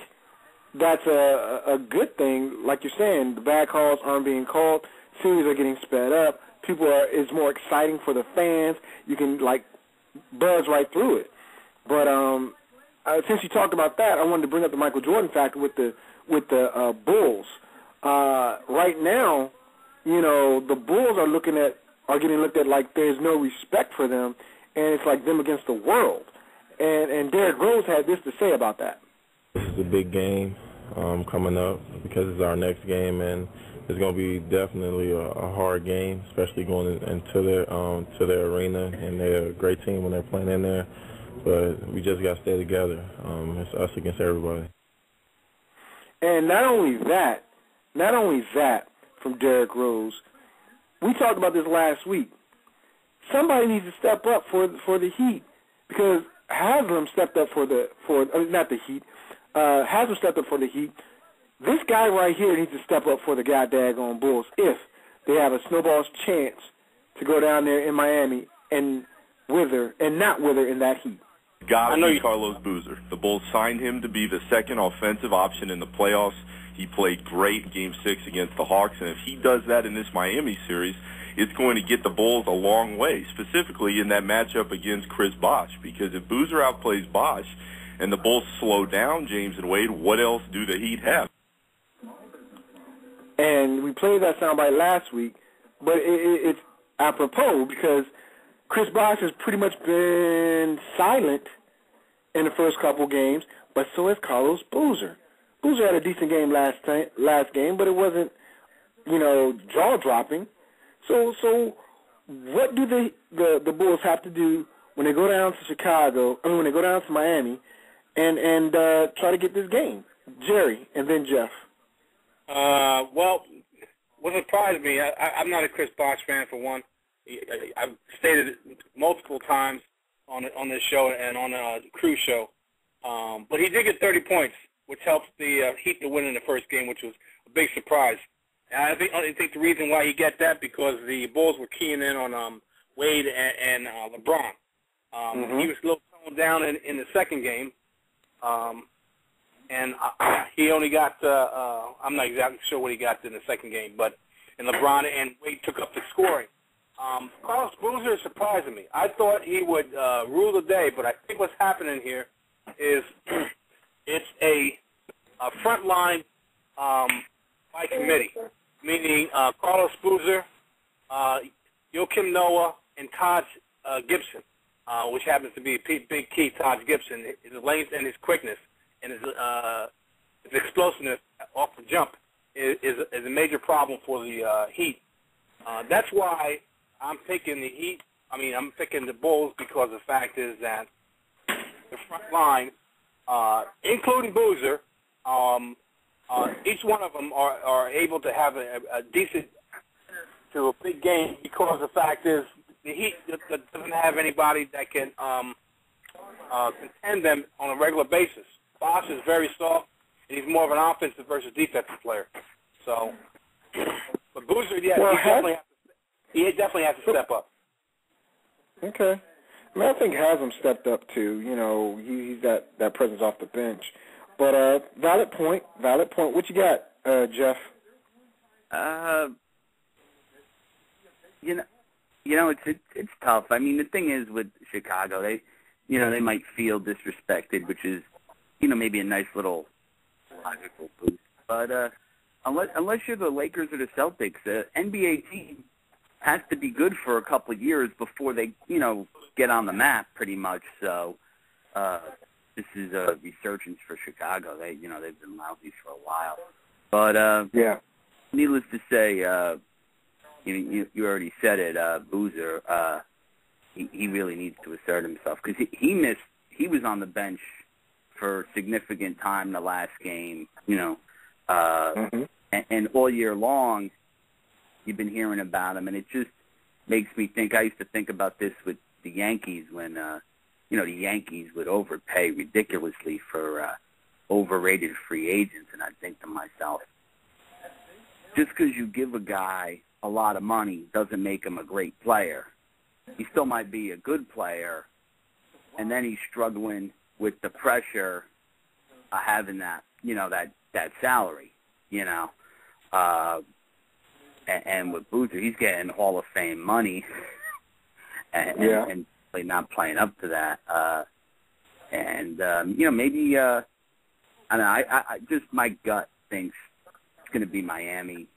that's a good thing. Like you're saying, the bad calls aren't being called. Series are getting sped up. It's more exciting for the fans. You can like buzz right through it. But since you talked about that, I wanted to bring up the Michael Jordan factor with the Bulls. Right now, you know, the Bulls are getting looked at like there's no respect for them, and it's like them against the world. And Derrick Rose had this to say about that. This is a big game coming up because it's our next game, and it's going to be definitely a hard game, especially going into their arena, and they're a great team when they're playing in there. But we just got to stay together. It's us against everybody. And not only that from Derrick Rose, we talked about this last week. Somebody needs to step up for the Heat because Haslam stepped up not the Heat. Haslam stepped up for the Heat. This guy right here needs to step up for the goddamn Bulls if they have a snowball's chance to go down there in Miami and not wither in that Heat. Got to be Carlos Boozer. The Bulls signed him to be the second offensive option in the playoffs. He played great in Game 6 against the Hawks, and if he does that in this Miami series, it's going to get the Bulls a long way, specifically in that matchup against Chris Bosh, because if Boozer outplays Bosh and the Bulls slow down James and Wade, what else do the Heat have? And we played that soundbite last week, but it's apropos because Chris Bosh has pretty much been silent in the first couple games, but so has Carlos Boozer. Boozer had a decent game last game, but it wasn't, you know, jaw-dropping. So what do the Bulls have to do when they go down to when they go down to Miami and try to get this game? Jerry, and then Jeff. Well, what surprised me, I'm not a Chris Bosh fan for one. I've stated it multiple times on this show and on a Crew show. But he did get 30 points, which helped the Heat to win in the first game, which was a big surprise. And I think the reason why he got that because the Bulls were keying in on Wade and LeBron. He was a little toned down in the second game. And he only got, I'm not exactly sure what he got in the second game, but and LeBron and Wade took up the scoring. Carlos Boozer is surprising me. I thought he would rule the day, but I think what's happening here is it's a front line by committee, meaning Carlos Boozer, Joakim Noah, and Todd Gibson, which happens to be a big key, Todd Gibson. His length and his quickness and his explosiveness off the jump is a major problem for the Heat. That's why I'm picking the Heat. I'm picking the Bulls because the fact is that the front line, including Boozer, each one of them are able to have a decent to a big game because the fact is the Heat doesn't have anybody that can contend them on a regular basis. Bosh is very soft, and he's more of an offensive versus defensive player. So, but Boozer, he definitely has to step up. Okay. I think Haslam stepped up too. You know, he's that presence off the bench. But valid point. What you got, Jeff? You know, it's tough. I mean, the thing is with Chicago, they might feel disrespected, which is, maybe a nice little logical boost. But unless you're the Lakers or the Celtics, the NBA team has to be good for a couple of years before they, get on the map pretty much. So this is a resurgence for Chicago. They've been lousy for a while. But needless to say, you already said it, Boozer. He really needs to assert himself because he was on the bench for significant time the last game, and all year long you've been hearing about him, and it just makes me think. I used to think about this with the Yankees when, the Yankees would overpay ridiculously for overrated free agents, and I'd think to myself, just because you give a guy a lot of money doesn't make him a great player. He still might be a good player, and then he's struggling with the pressure of having that, that salary, and with Boozer, he's getting Hall of Fame money, and really not playing up to that. Maybe I don't know. I just my gut thinks it's going to be Miami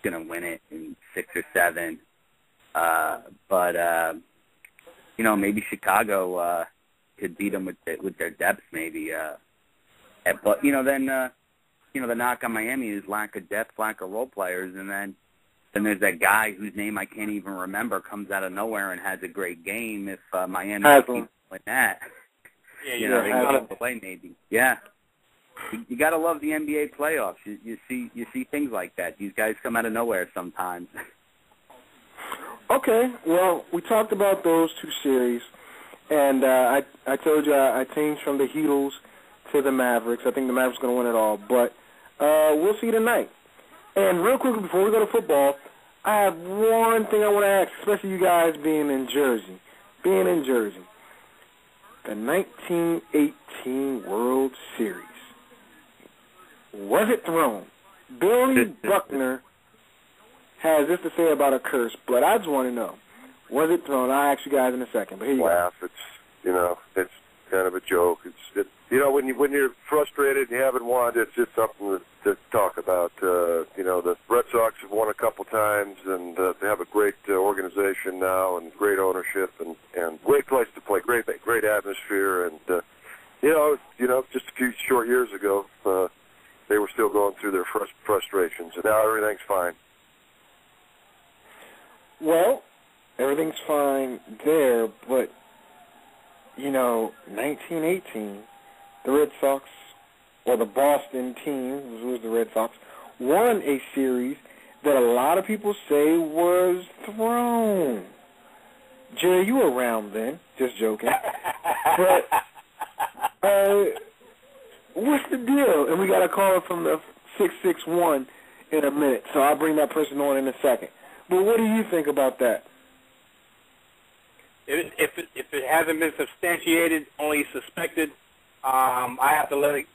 going to win it in 6 or 7. But maybe Chicago could beat them with their depth, maybe. But the knock on Miami is lack of depth, lack of role players, and then there's that guy whose name I can't even remember comes out of nowhere and has a great game. If Miami can win that, they can play maybe. Yeah, you got to love the NBA playoffs. You see things like that. These guys come out of nowhere sometimes. Okay, well, we talked about those 2 series, and I told you I changed from the Heatles to the Mavericks. I think the Mavericks are going to win it all, but we'll see tonight. And real quickly, before we go to football, I have one thing I want to ask, especially you guys being in Jersey. The 1918 World Series. Was it thrown? Billy Buckner has this to say about a curse, but I just want to know, was it thrown? I'll ask you guys in a second, but here you go. It's kind of a joke. When you're frustrated and you haven't won, it's just something to talk about. The Red Sox have won a couple times, and they have a great organization now and great ownership and great place to play, great atmosphere, and just a few short years ago, they were still going through their frustrations, and now everything's fine. Well, everything's fine there, but 1918, the Red Sox, or the Boston team, who was the Red Sox, won a series that a lot of people say was thrown. Jerry, you were around then. Just joking. But what's the deal? And we got a caller from the 661 in a minute, so I'll bring that person on in a second. But what do you think about that? If it hasn't been substantiated, only suspected, I have to let it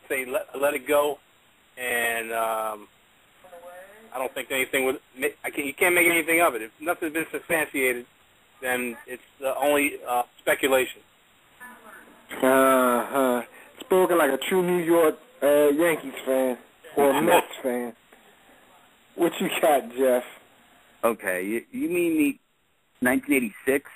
go, and I don't think anything would. You can't make anything of it. If nothing's been substantiated, then it's only speculation. Spoken like a true New York Yankees fan or Mets fan. What you got, Jeff? Okay, you mean the 1986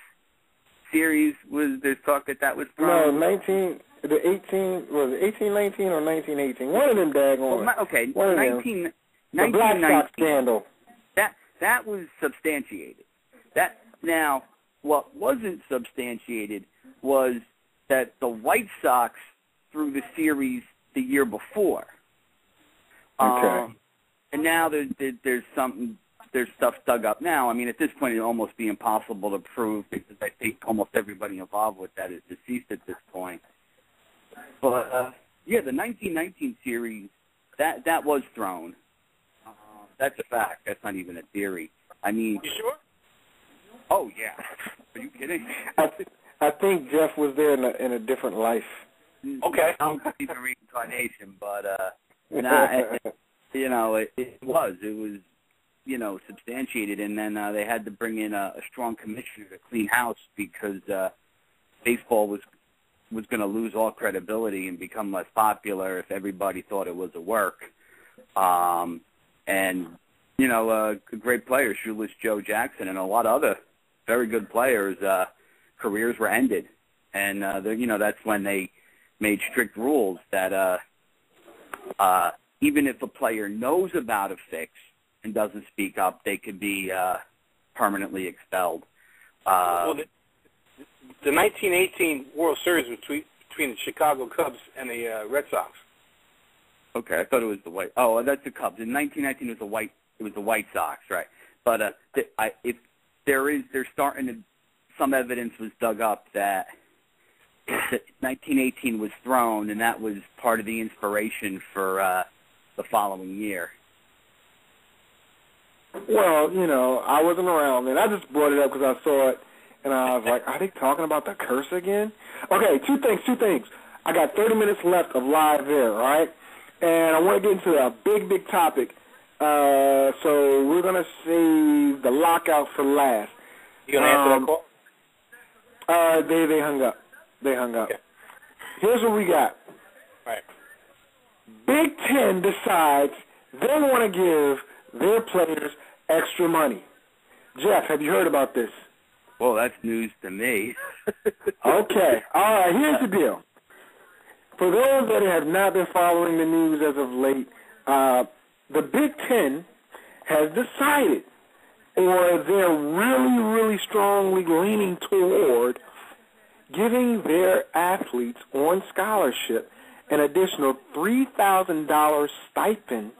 series? There's talk that was thrown? No, 1819 or 1918? One of them daggone. Well, okay, one of them. The Black Sox scandal. That was substantiated. Now, what wasn't substantiated was that the White Sox threw the series the year before. Okay. And now there's stuff dug up now. I mean, at this point, it'd almost be impossible to prove because I think almost everybody involved with that is deceased at this point. But, the 1919 series, that was thrown. That's a fact. That's not even a theory. I mean... You sure? Oh, yeah. Are you kidding? I think Jeff was there in a different life. Okay. I don't believe in reincarnation, but, it was, substantiated, and then they had to bring in a strong commissioner to clean house because baseball was going to lose all credibility and become less popular if everybody thought it was a work. Great players, Shoeless Joe Jackson, and a lot of other very good players, careers were ended. And, that's when they made strict rules that even if a player knows about a fix and doesn't speak up, they could be permanently expelled. The 1918 World Series was between the Chicago Cubs and the Red Sox. Okay, I thought it was the White. Oh, that's the Cubs. In 1919, it was the White Sox, right? But if there's starting to, some evidence was dug up that 1918 was thrown, and that was part of the inspiration for the following year. Well, you know, I wasn't around then. I just brought it up because I saw it, and I was like, are they talking about the curse again? Okay, two things. I got 30 minutes left of live there, all right? And I want to get into a big topic. So we're going to save the lockout for last. You going to answer that call? They hung up. Okay. Here's what we got. Right. Big Ten decides they want to give their players extra money. Jeff, have you heard about this? Well, that's news to me. Okay. All right, here's the deal. For those that have not been following the news as of late, the Big Ten has decided, or they're really strongly leaning toward, giving their athletes on scholarship an additional $3,000 stipend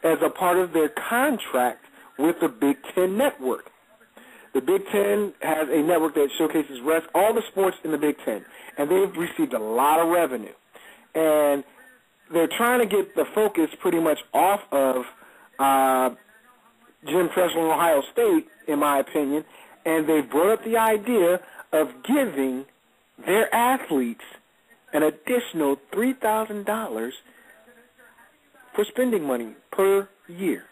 as a part of their contract with the Big Ten Network. The Big Ten has a network that showcases all the sports in the Big Ten, and they've received a lot of revenue. And they're trying to get the focus pretty much off of Jim Tressel and Ohio State, in my opinion, and they brought up the idea of giving their athletes an additional $3,000 for spending money per year.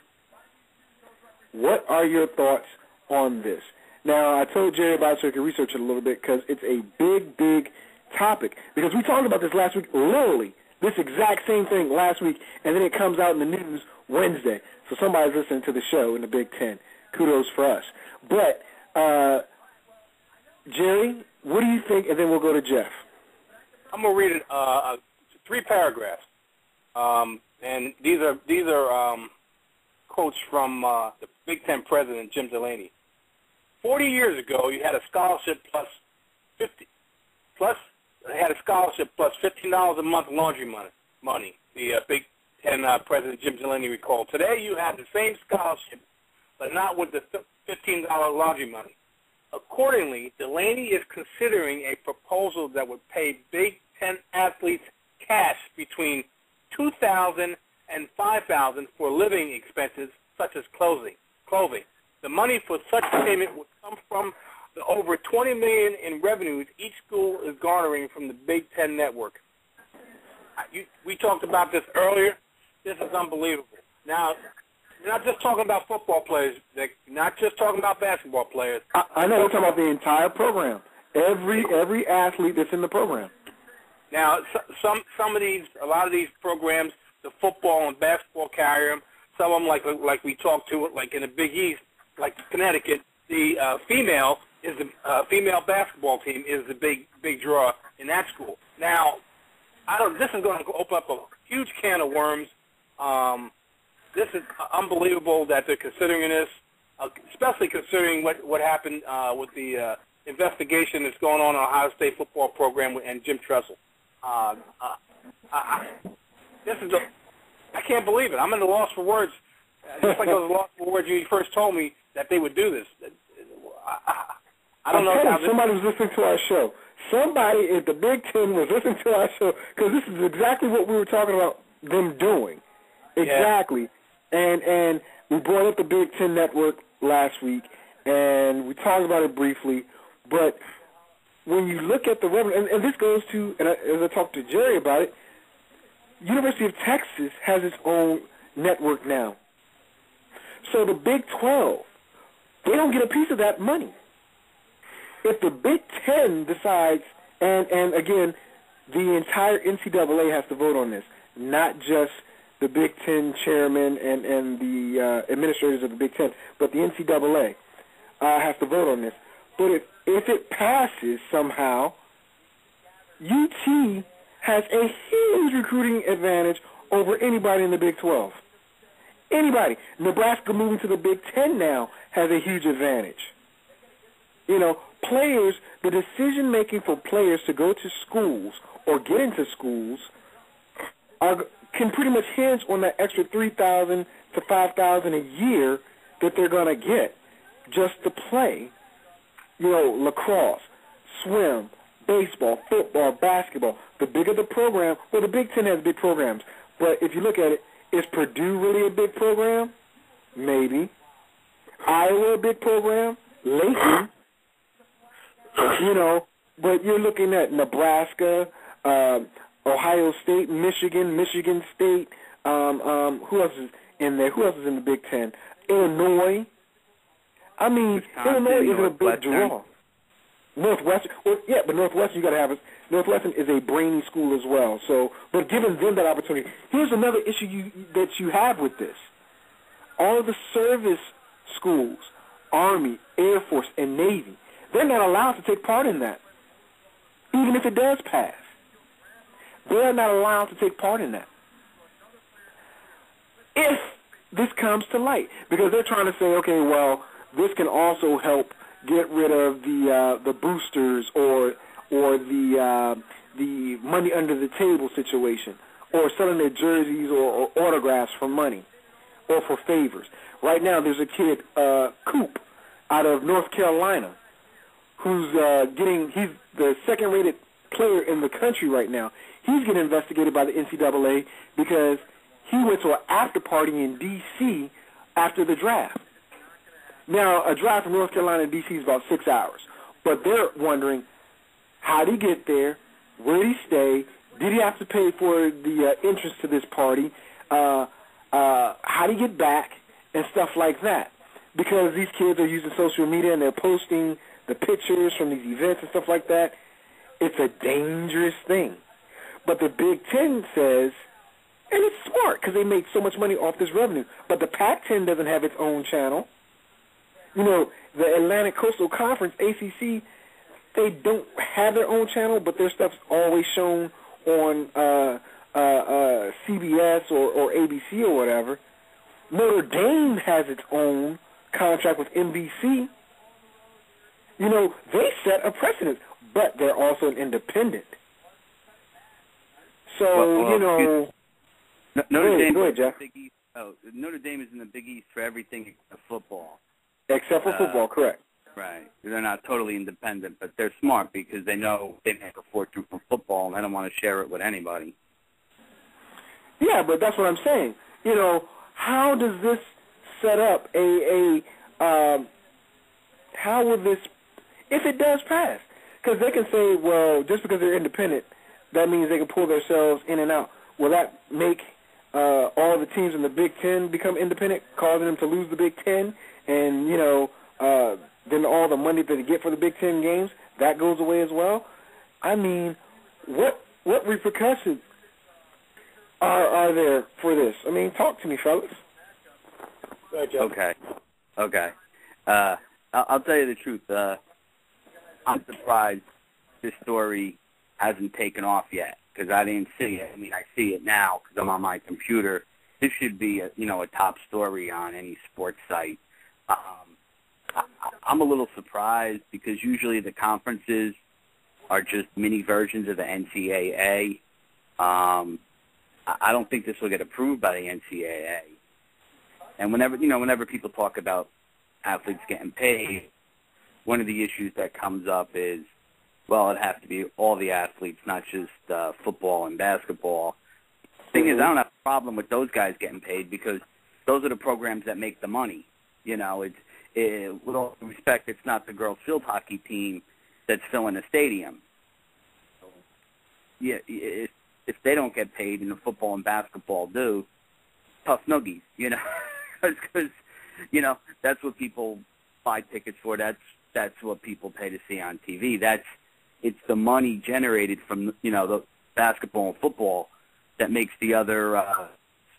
What are your thoughts on this? Now, I told Jerry about it so he could research it a little bit because it's a big topic. Because we talked about this last week, literally, this exact same thing last week, and then it comes out in the news Wednesday. So somebody's listening to the show in the Big Ten. Kudos for us. But, Jerry, what do you think? And then we'll go to Jeff. I'm going to read it, 3 paragraphs. And these are quotes from the Big Ten president, Jim Delaney. 40 years ago, you had a scholarship plus $15 a month laundry money. The Big Ten president, Jim Delaney, recalled. Today, you have the same scholarship, but not with the $15 laundry money. Accordingly, Delaney is considering a proposal that would pay Big Ten athletes cash between $2,000 and $5,000 for living expenses such as clothing. The money for such payment would come from the over $20 million in revenues each school is garnering from the Big Ten Network. We talked about this earlier. This is unbelievable. Now, we're not just talking about football players, Nick. Not just talking about basketball players. I know we're talking about the entire program. Every athlete that's in the program. Now, a lot of these programs, the football and basketball carry them. Some of them, like we talked to, like in the Big East, like Connecticut, the female basketball team is the big draw in that school. Now, this is going to open up a huge can of worms. This is unbelievable that they're considering this, especially considering what happened with the investigation that's going on in the Ohio State football program and Jim Tressel. I can't believe it. I'm at a loss for words. Just like I was at a loss for words when you first told me that they would do this. I don't know how somebody was listening to our show. Somebody at the Big Ten was listening to our show because this is exactly what we were talking about them doing. Exactly. Yeah. And we brought up the Big Ten Network last week, and we talked about it briefly. But when you look at the revenue, and this goes to, and as I talked to Jerry about it, University of Texas has its own network now. So the Big 12, they don't get a piece of that money. If the Big Ten decides, and again, the entire NCAA has to vote on this, not just the Big Ten chairman and the administrators of the Big Ten, but the NCAA has to vote on this. But if it passes somehow, UT has a huge recruiting advantage over anybody in the Big 12. Anybody. Nebraska moving to the Big 10 now has a huge advantage. Players, the decision-making for players to go to schools or get into schools can pretty much hinge on that extra $3,000 to $5,000 a year that they're going to get just to play, lacrosse, swim, baseball, football, basketball. The bigger the program, well, the Big Ten has big programs, but if you look at it, is Purdue really a big program? Maybe. Iowa a big program? Lately. But you're looking at Nebraska, Ohio State, Michigan State. Who else is in there? Who else is in the Big Ten? Illinois. I mean, Illinois isn't a big draw. Northwestern. Well, yeah, but Northwestern you got to have it. Northwestern is a brainy school as well. So, but giving them that opportunity. Here's another issue that you have with this. All the service schools, Army, Air Force, and Navy, they're not allowed to take part in that, even if it does pass. They're not allowed to take part in that. If this comes to light, because they're trying to say, okay, well, this can also help get rid of the boosters or the money under the table situation, or selling their jerseys or autographs for money or for favors. Right now, there's a kid, Coop, out of North Carolina, who's he's the second-rated player in the country right now. He's getting investigated by the NCAA because he went to an after-party in D.C. after the draft. Now, a drive from North Carolina to D.C. is about 6 hours, but they're wondering, how did he get there? Where did he stay? Did he have to pay for the entrance to this party? How did he get back? And stuff like that. Because these kids are using social media and they're posting the pictures from these events and stuff like that. It's a dangerous thing. But the Big Ten says, and it's smart because they make so much money off this revenue, but the Pac-10 doesn't have its own channel. The Atlantic Coastal Conference, ACC, they don't have their own channel, but their stuff's always shown on CBS or ABC or whatever. Notre Dame has its own contract with NBC. They set a precedent, but they're also an independent. So, Notre Dame, go ahead, Jeff. Notre Dame is in the Big East for everything except football. Except for football, correct. Right. They're not totally independent, but they're smart because they know they make a fortune from football, and they don't want to share it with anybody. Yeah, but that's what I'm saying. How does this set up how will this, if it does pass? Because they can say, well, just because they're independent, that means they can pull themselves in and out. Will that make all the teams in the Big Ten become independent, causing them to lose the Big Ten? And, then all the money that they get for the Big Ten games, that goes away as well? I mean, what repercussions are there for this? I mean, talk to me, fellas. Okay. I'll tell you the truth. I'm surprised this story hasn't taken off yet because I didn't see it. I mean, I see it now because I'm on my computer. This should be a top story on any sports site. I'm a little surprised because usually the conferences are just mini versions of the NCAA. I don't think this will get approved by the NCAA. And whenever people talk about athletes getting paid, one of the issues that comes up is, well, it has to be all the athletes, not just football and basketball. The thing is, I don't have a problem with those guys getting paid because those are the programs that make the money. With all due respect, it's not the girls' field hockey team that's filling a stadium. So, yeah, if they don't get paid and the football and basketball do, tough noogies, because that's what people buy tickets for. That's what people pay to see on TV. It's the money generated from the basketball and football that makes the other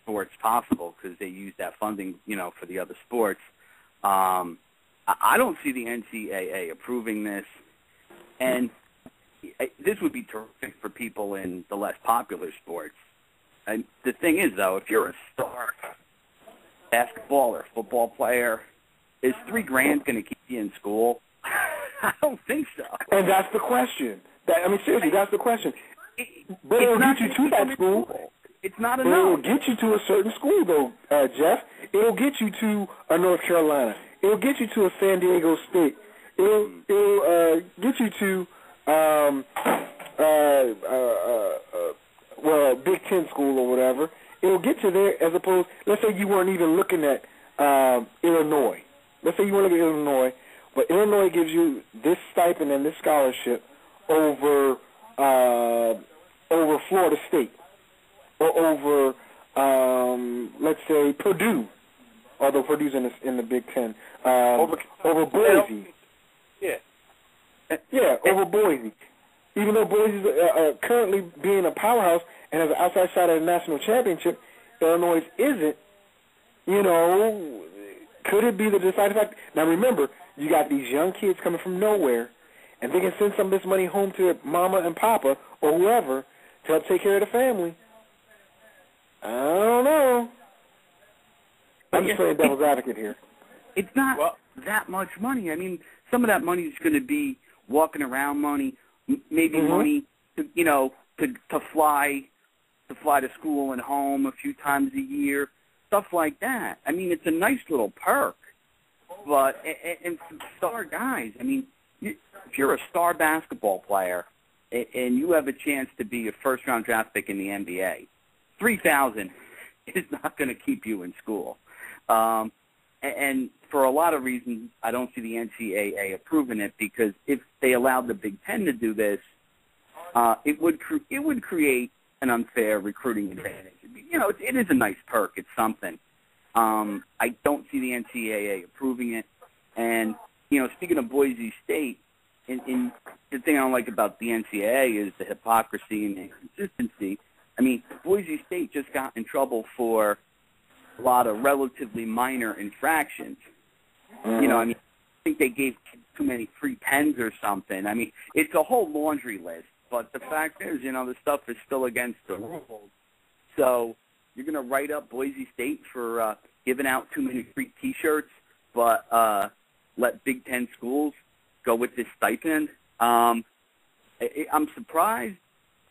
sports possible because they use that funding for the other sports. I don't see the NCAA approving this, and this would be terrific for people in the less popular sports. And the thing is, though, if you're a star basketball or football player, is $3,000 going to keep you in school? I don't think so. And that's the question. Seriously, that's the question. But it'll get you to that school. It's not But enough. it'll get you to a certain school, though, Jeff. It'll get you to a North Carolina. It'll get you to a San Diego State. It'll get you to a Big Ten school or whatever. It'll get you there as opposed. Let's say you weren't even looking at Illinois. Let's say you weren't looking at Illinois, but Illinois gives you this stipend and this scholarship over Florida State or over let's say Purdue, although Purdue's in the Big Ten, over Boise. Yeah, over Boise. Even though Boise's currently being a powerhouse and has an outside shot at a national championship, Illinois isn't. Could it be the deciding factor? Now remember, you got these young kids coming from nowhere, and they can send some of this money home to mama and papa or whoever to help take care of the family. I don't know. I'm just playing devil's advocate here. It's not that much money. I mean, some of that money is going to be walking around money, maybe money to fly to school and home a few times a year, stuff like that. I mean, it's a nice little perk. But and some star guys, I mean, if you're a star basketball player and you have a chance to be a first-round draft pick in the NBA, $3,000 is not going to keep you in school. And for a lot of reasons, I don't see the NCAA approving it, because if they allowed the Big Ten to do this, it would create an unfair recruiting advantage. It is a nice perk. It's something. I don't see the NCAA approving it. And, speaking of Boise State, and the thing I don't like about the NCAA is the hypocrisy and the inconsistency. I mean, Boise State just got in trouble for a lot of relatively minor infractions. I think they gave too many free pens or something. I mean, it's a whole laundry list. But the fact is, the stuff is still against the rules. So you're going to write up Boise State for giving out too many free T-shirts, but let Big Ten schools go with this stipend. I'm surprised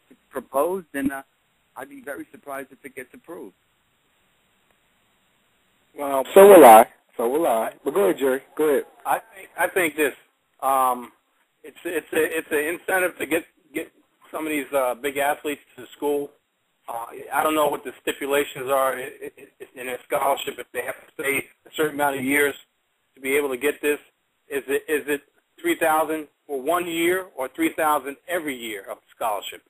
it's proposed, and I'd be very surprised if it gets approved. Well, so will I. But go ahead, Jerry. Go ahead. I think this. It's an incentive to get some of these big athletes to school. I don't know what the stipulations are in a scholarship, if they have to stay a certain amount of years to be able to get this. Is it $3,000 for 1 year or $3,000 every year of scholarship?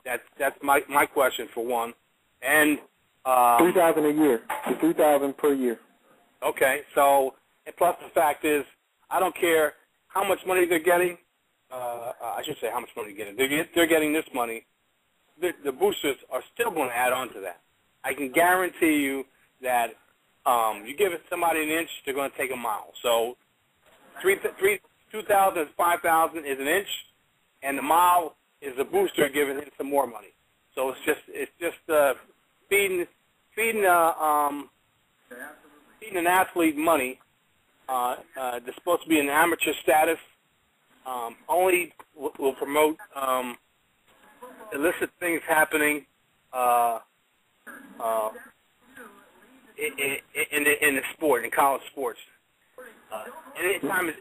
That's my question for one. And $3,000 a year. $3,000 per year. Okay, so and plus the fact is, I don't care how much money they're getting. I should say how much money they're getting. They're getting this money. The boosters are still going to add on to that. I can guarantee you that you give somebody an inch, they're going to take a mile. So 2,000 and 5,000 is an inch, and the mile is the booster giving him some more money. So it's just feeding an athlete money. They're supposed to be in amateur status. Only will promote illicit things happening in the sport, in college sports. Anytime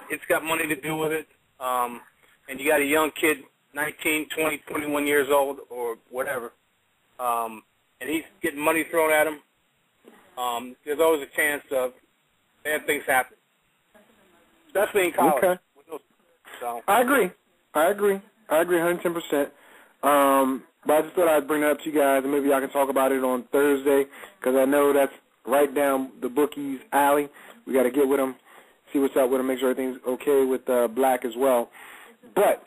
it's got money to do with it, and you got a young kid, 19, 20, 21 years old or whatever, and he's getting money thrown at him, there's always a chance of bad things happen, especially in college. Okay. So. I agree 110%. But I just thought I'd bring that up to you guys, and maybe I can talk about it on Thursday, because I know that's right down the bookie's alley. We got to get with them, see what's up with them, make sure everything's okay with Black as well. But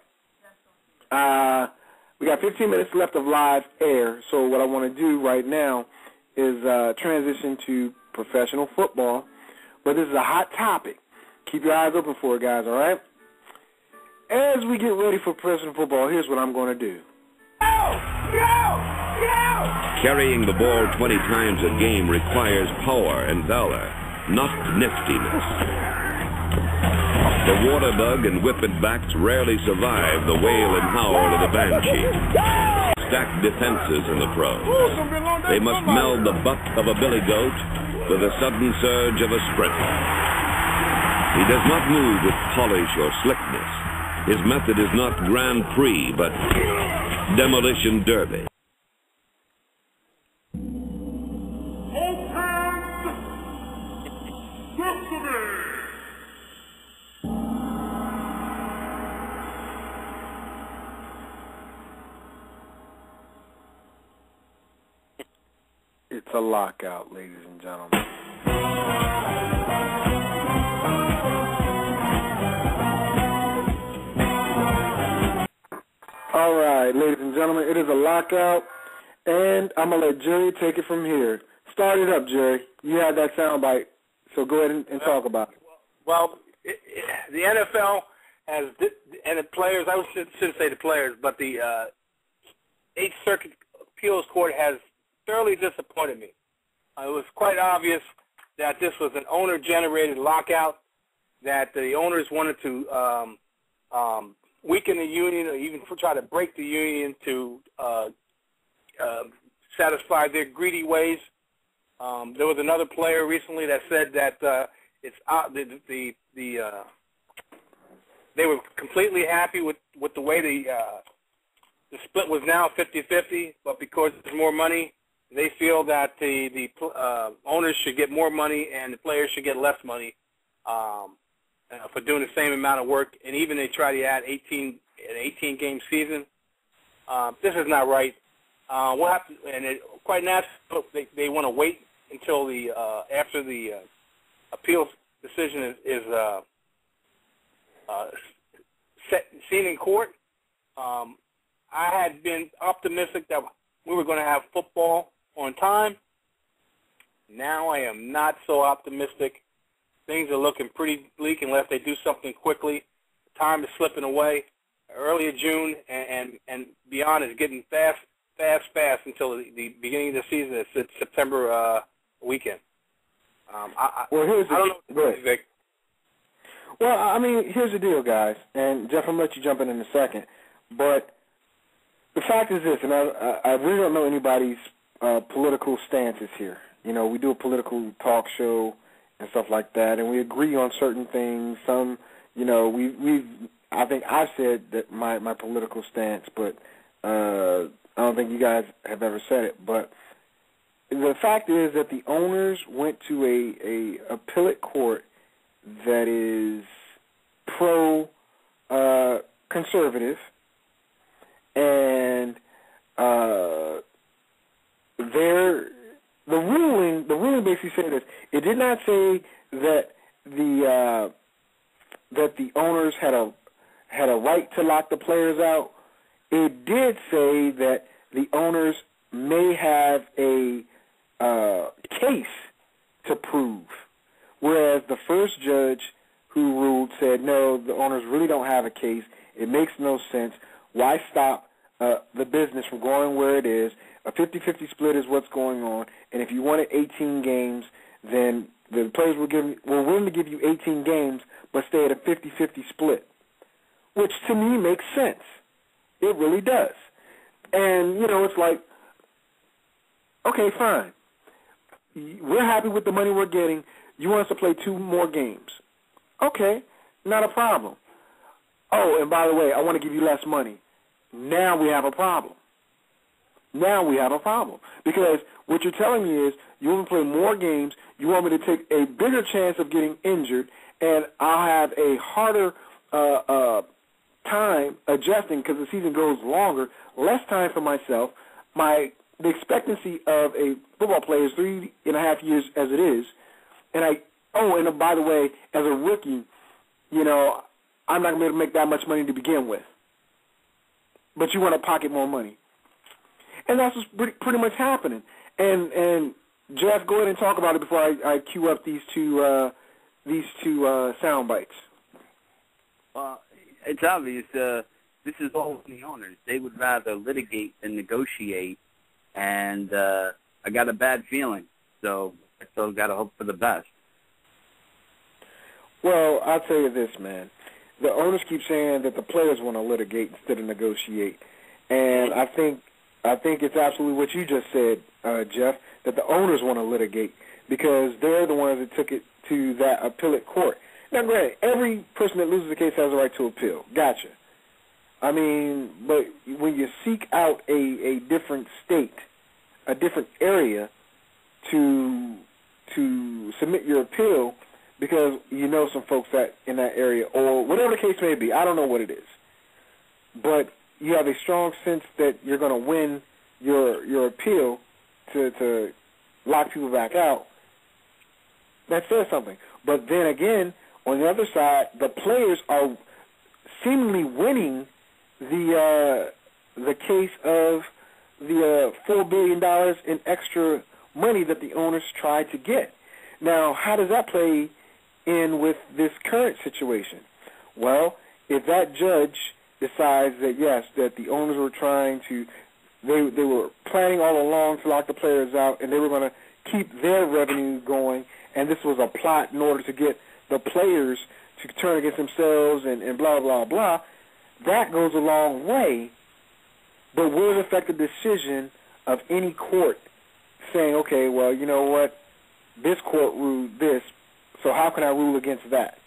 we got 15 minutes left of live air, so what I want to do right now is transition to professional football. But this is a hot topic. Keep your eyes open for it, guys, all right? As we get ready for professional football, here's what I'm going to do. Carrying the ball 20 times a game requires power and valor, not niftiness. The water bug and whippet-backs rarely survive the wail and howl of the banshee. Stacked defenses in the pros. They must meld the buck of a billy goat with the sudden surge of a sprinter. He does not move with polish or slickness. His method is not Grand Prix, but demolition derby. It's a lockout, ladies and gentlemen. All right, ladies and gentlemen, it is a lockout, and I'm going to let Jerry take it from here. Start it up, Jerry. You have that soundbite, so go ahead and talk about it. Well, the NFL has, and the players, I shouldn't say the players, but the Eighth Circuit Appeals Court has thoroughly disappointed me. It was quite obvious that this was an owner-generated lockout, that the owners wanted to weaken the union or even try to break the union to satisfy their greedy ways. There was another player recently that said that they were completely happy with the way the split was now 50-50, but because there's more money, they feel that the owners should get more money and the players should get less money for doing the same amount of work. And even they try to add an 18-game season. This is not right. We'll have to, and quite natural, they want to wait until after the appeals decision is seen in court. I had been optimistic that we were going to have football on time. Now I am not so optimistic. Things are looking pretty bleak unless they do something quickly. Time is slipping away. Early June and beyond is getting fast until the beginning of the season. It's September weekend. I don't know, Vic. Well, I mean, here's the deal, guys, and Jeff, I'm going to let you jump in a second, but the fact is this, and I really don't know anybody's political stances here. You know, we do a political talk show and stuff like that, and we agree on certain things. Some, you know, I think I've said that my political stance, but I don't think you guys have ever said it. But the fact is that the owners went to a appellate court that is pro-conservative, and the ruling basically said this. It did not say that the owners had a right to lock the players out. It did say that the owners may have a case to prove, whereas the first judge who ruled said, no, the owners really don't have a case. It makes no sense. Why stop the business from going where it is? A 50-50 split is what's going on, and if you wanted 18 games, then the players were willing to give you 18 games, but stay at a 50-50 split, which to me makes sense. It really does. And, you know, it's like, okay, fine. We're happy with the money we're getting. You want us to play 2 more games. Okay, not a problem. Oh, and by the way, I want to give you less money. Now we have a problem. Because what you're telling me is you want me to play more games, you want me to take a bigger chance of getting injured, and I'll have a harder time adjusting because the season goes longer, less time for myself. The expectancy of a football player is 3.5 years as it is. And by the way, as a rookie, you know, I'm not going to be able to make that much money to begin with. But you want to pocket more money. And that's what's pretty much happening. And Jeff, go ahead and talk about it before I cue up these two sound bites. Well, it's obvious. This is all the owners. They would rather litigate than negotiate, and I got a bad feeling. So I still got to hope for the best. Well, I'll tell you this, man. the owners keep saying that the players want to litigate instead of negotiate, and I think it's absolutely what you just said, Jeff, that the owners want to litigate because they're the ones that took it to that appellate court. Now, granted, every person that loses a case has a right to appeal. Gotcha. I mean, but when you seek out a different state, a different area to submit your appeal because you know some folks that in that area or whatever the case may be, I don't know what it is, but you have a strong sense that you're going to win your appeal to lock people back out, that says something. But then again, on the other side, the players are seemingly winning the case of the $4 billion in extra money that the owners tried to get. Now, how does that play in with this current situation? Well, if that judge decides that, yes, that the owners were trying to, they were planning all along to lock the players out and they were going to keep their revenue going, and this was a plot in order to get the players to turn against themselves and blah, blah, blah, that goes a long way, but will it affect the decision of any court saying, okay, well, you know what, this court ruled this, so how can I rule against that?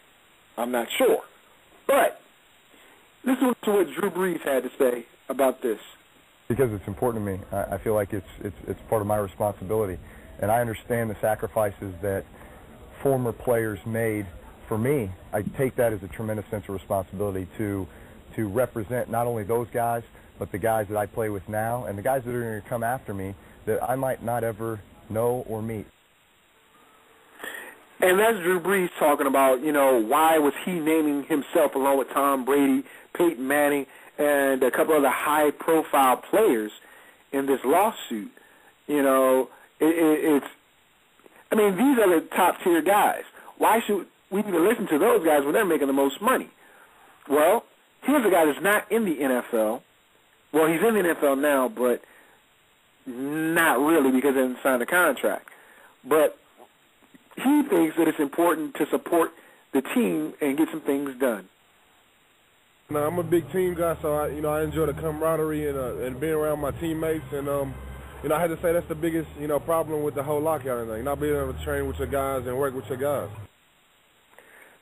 I'm not sure. But listen to what Drew Brees had to say about this. Because it's important to me. I feel like it's part of my responsibility. And I understand the sacrifices that former players made for me. I take that as a tremendous sense of responsibility to represent not only those guys, but the guys that I play with now and the guys that are going to come after me that I might not ever know or meet. And that's Drew Brees talking about, you know, why was he naming himself along with Tom Brady, Peyton Manning, and a couple other high-profile players in this lawsuit. You know, it's, I mean, these are the top-tier guys. Why should we even listen to those guys when they're making the most money? Well, here's a guy that's not in the NFL. Well, he's in the NFL now, but not really because he hasn't signed a contract. But he thinks that it's important to support the team and get some things done. No, I'm a big team guy, so I enjoy the camaraderie and being around my teammates. And I had to say that's the biggest problem with the whole lockout and thing, not being able to train with your guys and work with your guys.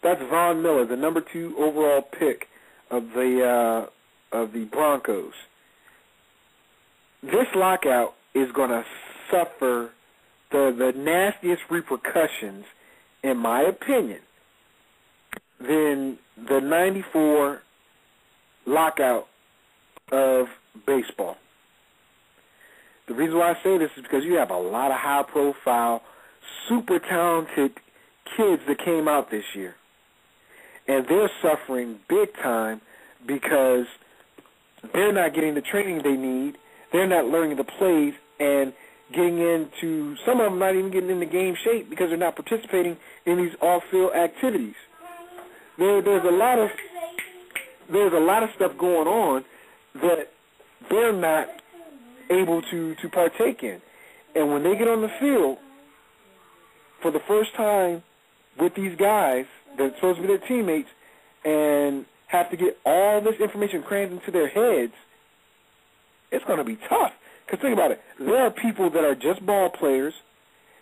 That's Von Miller, the number 2 overall pick of the Broncos. This lockout is going to suffer the nastiest repercussions, in my opinion, than the 94 lockout of baseball. The reason why I say this is because you have a lot of high-profile, super talented kids that came out this year. And they're suffering big time because they're not getting the training they need. They're not learning the plays and getting into, some of them not even getting into game shape because they're not participating in these off-field activities. There's a lot of stuff going on that they're not able to partake in. And when they get on the field for the first time with these guys that are supposed to be their teammates and have to get all this information crammed into their heads, it's going to be tough. Because think about it. There are people that are just ball players,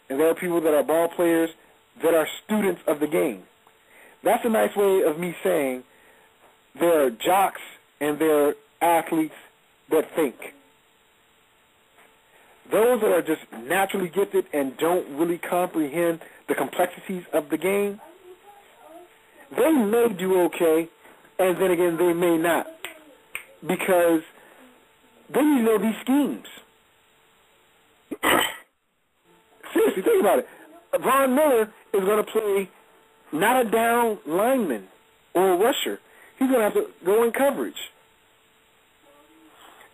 and there are people that are ball players that are students of the game. That's a nice way of me saying there are jocks and there are athletes that think. Those that are just naturally gifted and don't really comprehend the complexities of the game, they may do okay, and then again they may not, because they need to know these schemes. Seriously, think about it. Von Miller is going to play not a down lineman or a rusher. He's going to have to go in coverage.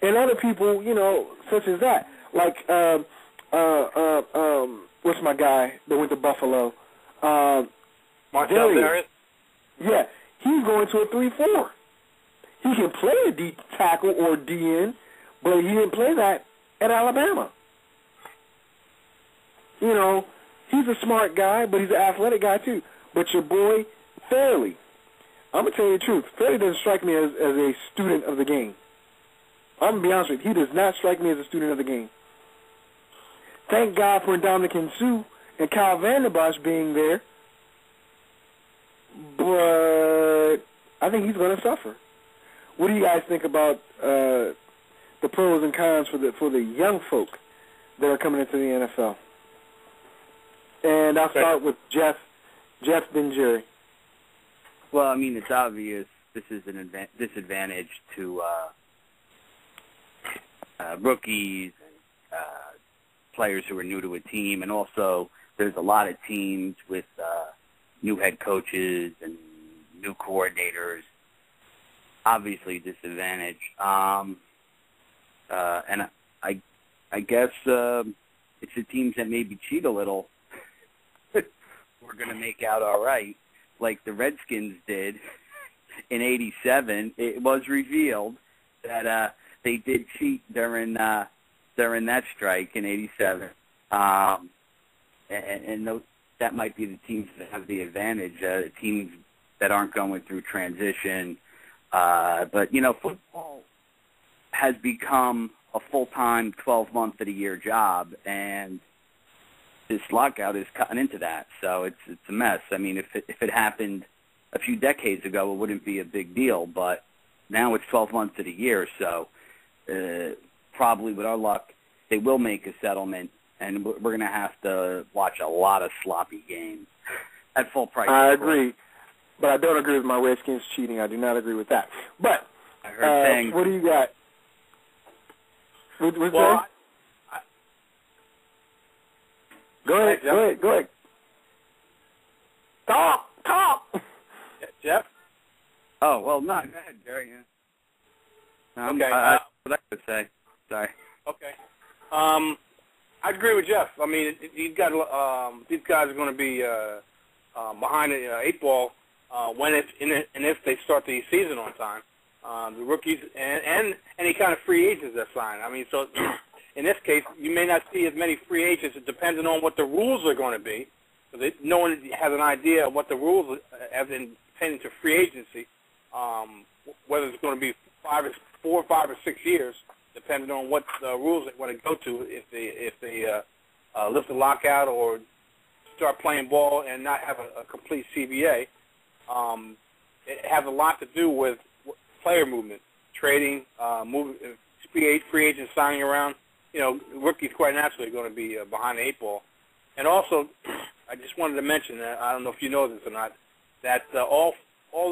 And other people, such as that, like what's my guy that went to Buffalo? Marcel Darius. Yeah, he's going to a 3-4. He can play a D tackle or DN, but he didn't play that at Alabama. He's a smart guy, but he's an athletic guy too. But your boy, Fairley, I'm going to tell you the truth. Freddie doesn't strike me as a student of the game. I'm going to be honest with you. He does not strike me as a student of the game. Thank God for Ndamukong Suh and Kyle Vanderbosch being there, but I think he's going to suffer. What do you guys think about the pros and cons for the young folk that are coming into the NFL? And I'll start with Jeff, then Jerry. Well, I mean, it's obvious this is an disadvantage to rookies and players who are new to a team, and also there's a lot of teams with new head coaches and new coordinators. Obviously, disadvantage. And I guess it's the teams that maybe cheat a little. We're going to make out all right, like the Redskins did in '87. It was revealed that they did cheat during that strike in '87, and that might be the teams that have the advantage, teams that aren't going through transition. But, you know, football has become a full-time 12-month-of-the-year job, and this lockout is cutting into that. So it's a mess. I mean, if it happened a few decades ago, it wouldn't be a big deal, but now it's 12 months of the year, so probably with our luck, they will make a settlement, and we're going to have to watch a lot of sloppy games at full price. I agree, but I don't agree with my Redskins cheating. I do not agree with that. But I heard what do you got? What's Well, Go ahead. Talk. Jeff? Oh, well, no, go ahead, Jerry. Yeah. Okay. What I could say. Sorry. Okay. I agree with Jeff. I mean, these guys are going to be behind the 8 ball when if they start the season on time. The rookies and any kind of free agents that sign. I mean, so in this case, you may not see as many free agents. It depends on what the rules are going to be. So no one has an idea of what the rules as in pertaining to free agency, whether it's going to be 4, 5, or 6 years, depending on what rules they want to go to. If they lift the lockout or start playing ball and not have a complete CBA, it has a lot to do with player movement, trading, free agents signing around. You know, rookies quite naturally are going to be behind the 8 ball. And also, I just wanted to mention, I don't know if you know this or not, that all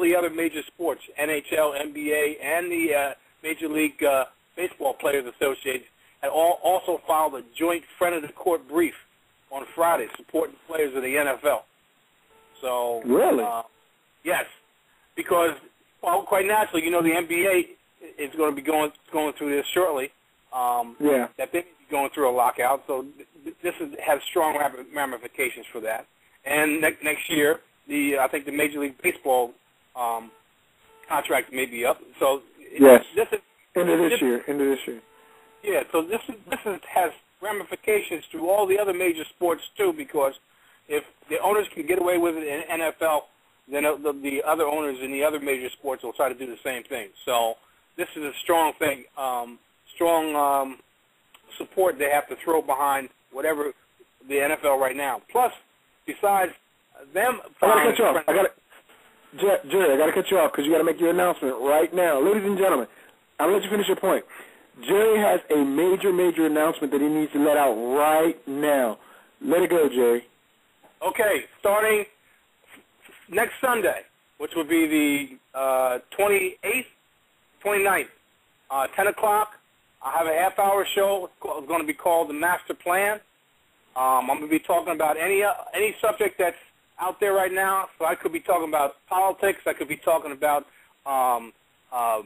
the other major sports, NHL, NBA, and the Major League Baseball Players Association, had also filed a joint friend of the court brief on Friday supporting players of the NFL. So really, yes, because quite naturally, you know, the NBA is going to be going through this shortly. That they may be going through a lockout, so this has strong ramifications for that. And next year, I think the Major League Baseball contract may be up. So yes, end of this year. Yeah, so this has ramifications to all the other major sports too, because if the owners can get away with it in NFL, then the other owners in the other major sports will try to do the same thing. So this is a strong thing, strong support they have to throw behind whatever the NFL right now. Plus, besides them, I got to cut you off. Jerry, I got to cut you off because you got to make your announcement right now, ladies and gentlemen. I'll let you finish your point. Jerry has a major announcement that he needs to let out right now. Let it go, Jerry. Okay, starting next Sunday, which will be the 28th, 29th, 10 o'clock. I have a half-hour show. It's going to be called The Master Plan. I'm going to be talking about any subject that's out there right now. So I could be talking about politics. I could be talking about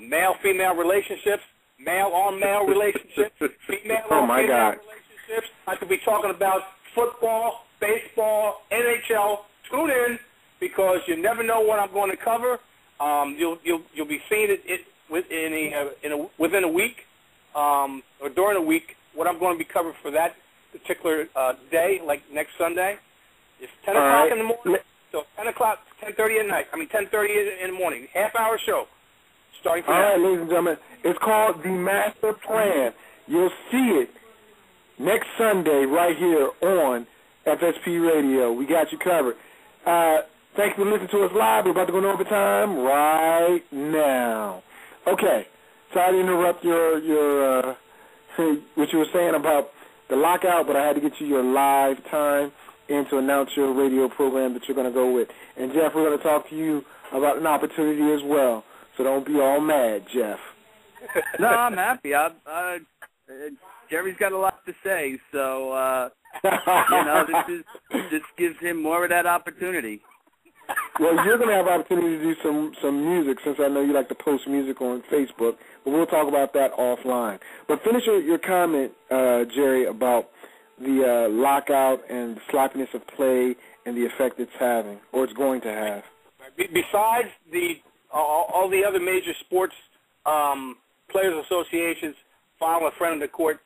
male-female relationships, male-on-male relationships, female-on-female relationships. I could be talking about football, baseball, NHL. Tune in because you never know what I'm going to cover. You'll be seeing it within a week or during a week what I'm going to be covering for that particular day, like next Sunday. It's 10 o'clock in the morning, So 10 o'clock, 10:30 at night. 10:30 in the morning. Half-hour show. Starting from All right, now. ladies and gentlemen. It's called The Master Plan. You'll see it next Sunday right here on FSP Radio. We got you covered. Thanks for listening to us live. We're about to go into overtime right now. Okay. Sorry to interrupt your what you were saying about the lockout, but I had to get you your live time and to announce your radio program that you're going to go with. And, Jeff, we're going to talk to you about an opportunity as well. So don't be all mad, Jeff. No, I'm happy. Jerry's got a lot to say, so this gives him more of that opportunity. Well, you're going to have opportunity to do some music, since I know you like to post music on Facebook, but we'll talk about that offline. But finish your comment, Jerry, about the lockout and the sloppiness of play and the effect it's having, or it's going to have. Besides all the other major sports players associations filing a friend of the court,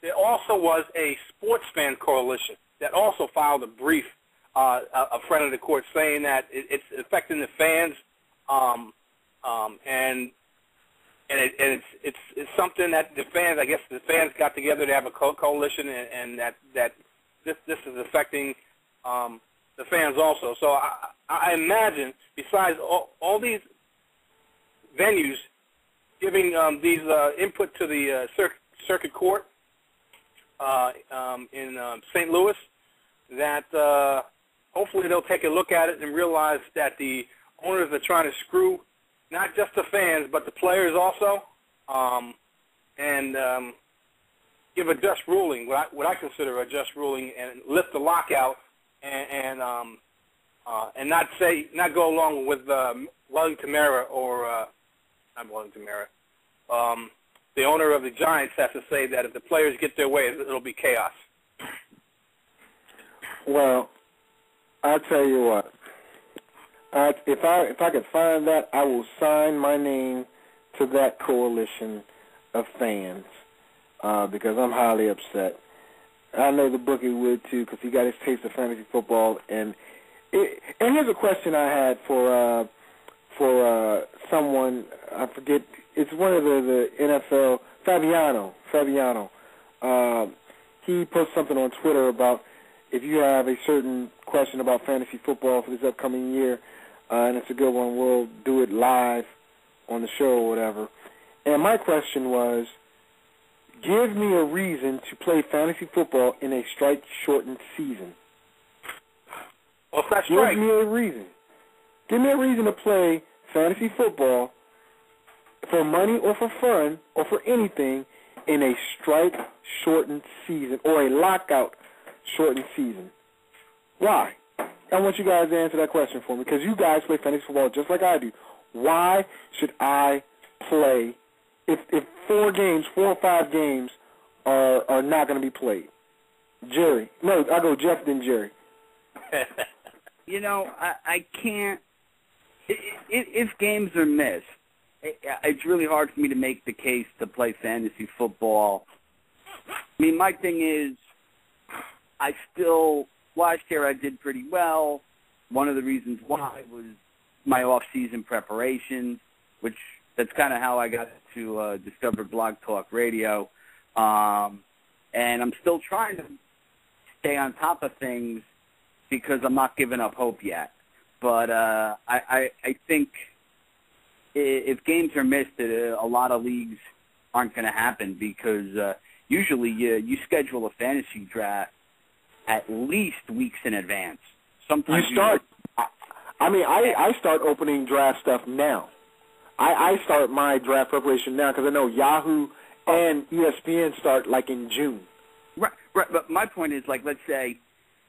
there also was a sports fan coalition that also filed a brief, a friend of the court, saying that it's affecting the fans, and it's something that the fans, I guess the fans got together to have a coalition, and that this is affecting the fans also. So I imagine, besides all these venues giving these input to the circuit court in St. Louis, that hopefully they'll take a look at it and realize that the owners are trying to screw not just the fans but the players also, and give a just ruling, what I consider a just ruling, and lift the lockout, and not go along with Wellington Mara or not Wellington Mara. The owner of the Giants has to say that if the players get their way, it'll be chaos. Well, I'll tell you what. If I could find that, I will sign my name to that coalition of fans because I'm highly upset. I know the bookie would too, because he got his taste of fantasy football. And here's a question I had for someone. I forget. It's one of the NFL. Fabiano. He posted something on Twitter about if you have a certain question about fantasy football for this upcoming year, and it's a good one, we'll do it live on the show or whatever. And my question was, give me a reason to play fantasy football in a strike-shortened season. Well, that's right. Give me a reason. Give me a reason to play fantasy football for money or for fun or for anything in a strike-shortened season or a lockout-shortened season. Why? I want you guys to answer that question for me, because you guys play fantasy football just like I do. Why should I play if 4 or 5 games are not going to be played? Jerry. No, I'll go Jeff, then Jerry. I can't. If games are missed, it's really hard for me to make the case to play fantasy football. I mean, my thing is, last year I did pretty well. One of the reasons why was my off-season preparation, that's kind of how I got to discover Blog Talk Radio. And I'm still trying to stay on top of things because I'm not giving up hope yet. But I think if games are missed, a lot of leagues aren't going to happen because usually you schedule a fantasy draft at least weeks in advance. Sometimes you start. I start opening draft stuff now. I start my draft preparation now because I know Yahoo and ESPN start like in June. Right. But my point is, like, let's say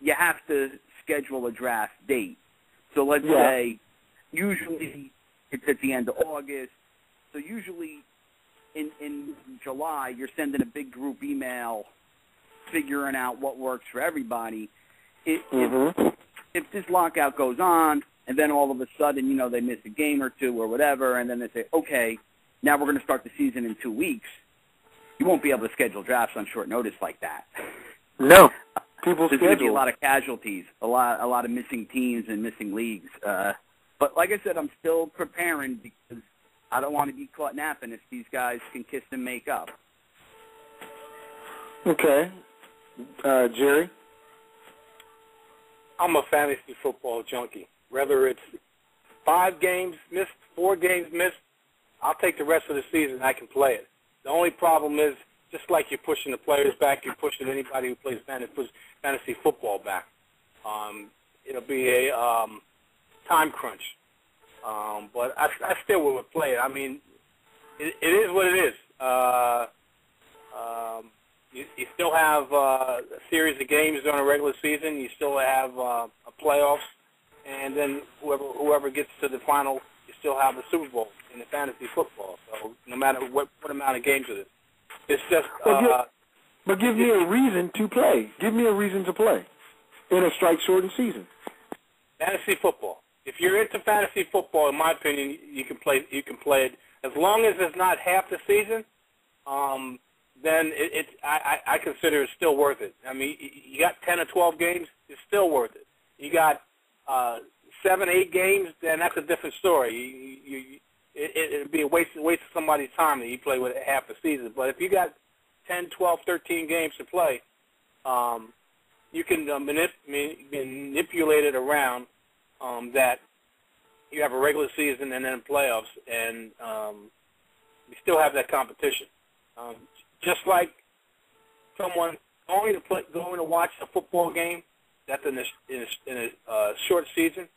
you have to schedule a draft date. So let's say usually it's at the end of August. So usually in July you're sending a big group email figuring out what works for everybody. If this lockout goes on and then all of a sudden, they miss a game or two or whatever, and then they say, okay, now we're going to start the season in 2 weeks, you won't be able to schedule drafts on short notice like that. No. people's there's going to be a schedules. lot of casualties, a lot of missing teams and missing leagues. But like I said, I'm still preparing because I don't want to be caught napping if these guys can kiss and make up. Okay. Jerry? I'm a fantasy football junkie. Whether it's 5 games missed, 4 games missed, I'll take the rest of the season. I can play it. The only problem is, just like you're pushing the players back, you're pushing anybody who plays fantasy football back. It'll be a time crunch. But I still would play it. I mean, it is what it is. You still have a series of games during a regular season. You still have a playoffs, and then whoever gets to the final, you still have the Super Bowl in the fantasy football. So no matter what amount of games it is, it's just. But give me a reason to play. Give me a reason to play in a strike-shortened season. Fantasy football. If you're into fantasy football, in my opinion, you can play it as long as it's not half the season. Then I consider it still worth it. I mean, you got 10 or 12 games, it's still worth it. You got 7, 8 games, then that's a different story. It'd be a waste of somebody's time that you play with half a season. But if you got 10, 12, 13 games to play, you can manipulate it around that you have a regular season and then playoffs, and you still have that competition. Just like someone going to watch a football game that's in a short season,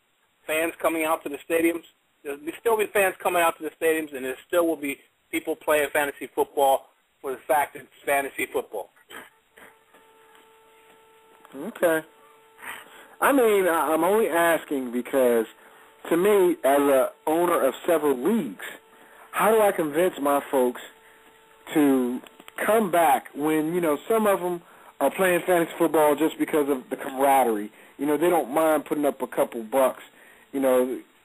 fans coming out to the stadiums. There'll still be fans coming out to the stadiums, and there still will be people playing fantasy football for the fact that it's fantasy football. Okay. I mean, I'm only asking because, to me, as a owner of several leagues, how do I convince my folks to come back when, some of them are playing fantasy football just because of the camaraderie. They don't mind putting up a couple bucks,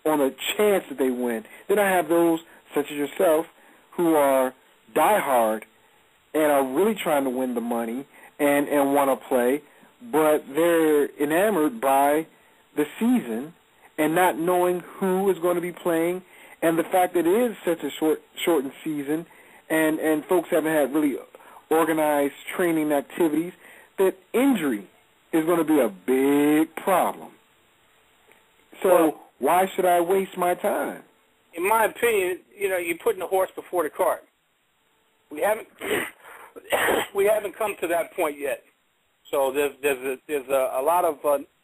on a chance that they win. Then I have those, such as yourself, who are diehard and are really trying to win the money and want to play, but they're enamored by the season and not knowing who is going to be playing, and the fact that it is such a shortened season, and folks haven't had really organized training activities, that injury is going to be a big problem. So why should I waste my time? In my opinion, you're putting the horse before the cart. We haven't come to that point yet. So there's a lot of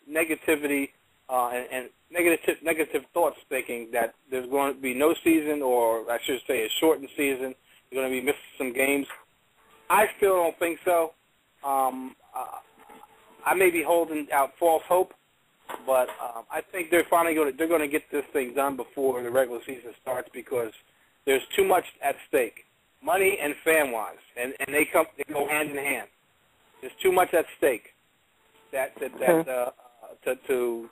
negativity and negative thoughts thinking that there's going to be no season, or I should say a shortened season. You're going to be missing some games. I still don't think so. I may be holding out false hope, but I think they're finally going to get this thing done before the regular season starts, because there's too much at stake, money and fan-wise, and they go hand in hand. There's too much at stake to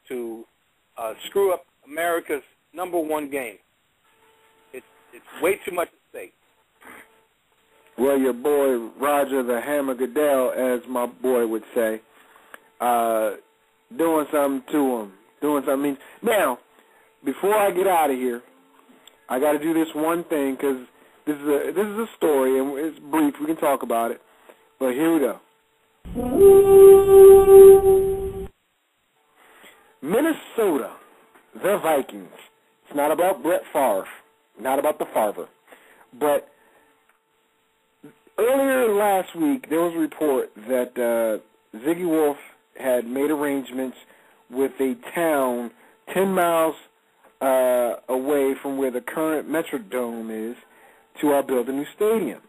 screw up America's #1 game. It's way too much at stake. Well, your boy Roger the Hammer Goodell, as my boy would say, doing something to him. Doing something. Now, before I get out of here, I got to do this one thing, because this is a story, and it's brief. We can talk about it. But here we go. Minnesota, the Vikings. It's not about Brett Favre, not about the Favre, but earlier last week, there was a report that Ziggy Wolf had made arrangements with a town 10 miles away from where the current Metrodome is to build a new stadium.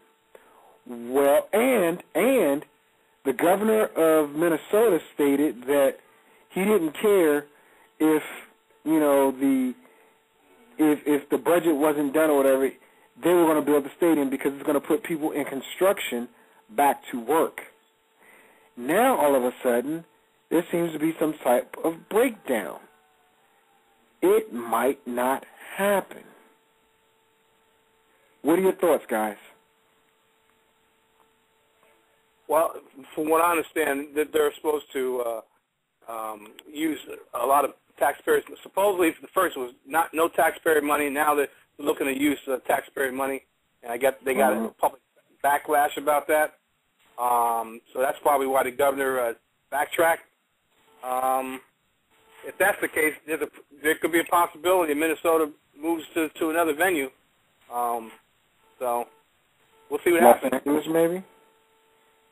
Well, and the governor of Minnesota stated that he didn't care if if the budget wasn't done or whatever. They were going to build the stadium because it's going to put people in construction back to work. Now, all of a sudden, there seems to be some type of breakdown. It might not happen. What are your thoughts, guys? Well, from what I understand, that they're supposed to use a lot of taxpayers. Supposedly, the first was no taxpayer money. Now they're looking to use taxpayer money, and they got a public backlash about that. So that's probably why the governor backtracked. If that's the case, there could be a possibility Minnesota moves to another venue. So we'll see what happens. Los Angeles, maybe?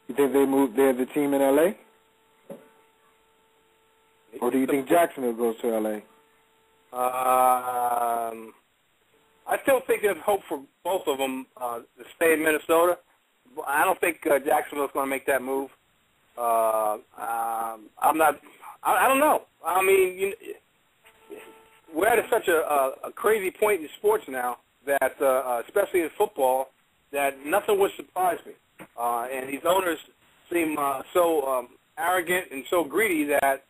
You think they have the team in L.A.? Or do you think Jacksonville goes to L.A.? I still think there's hope for both of them to stay in Minnesota. I don't think Jacksonville's going to make that move. I don't know. I mean, we're at such a crazy point in sports now that, especially in football, that nothing would surprise me. And these owners seem so arrogant and so greedy that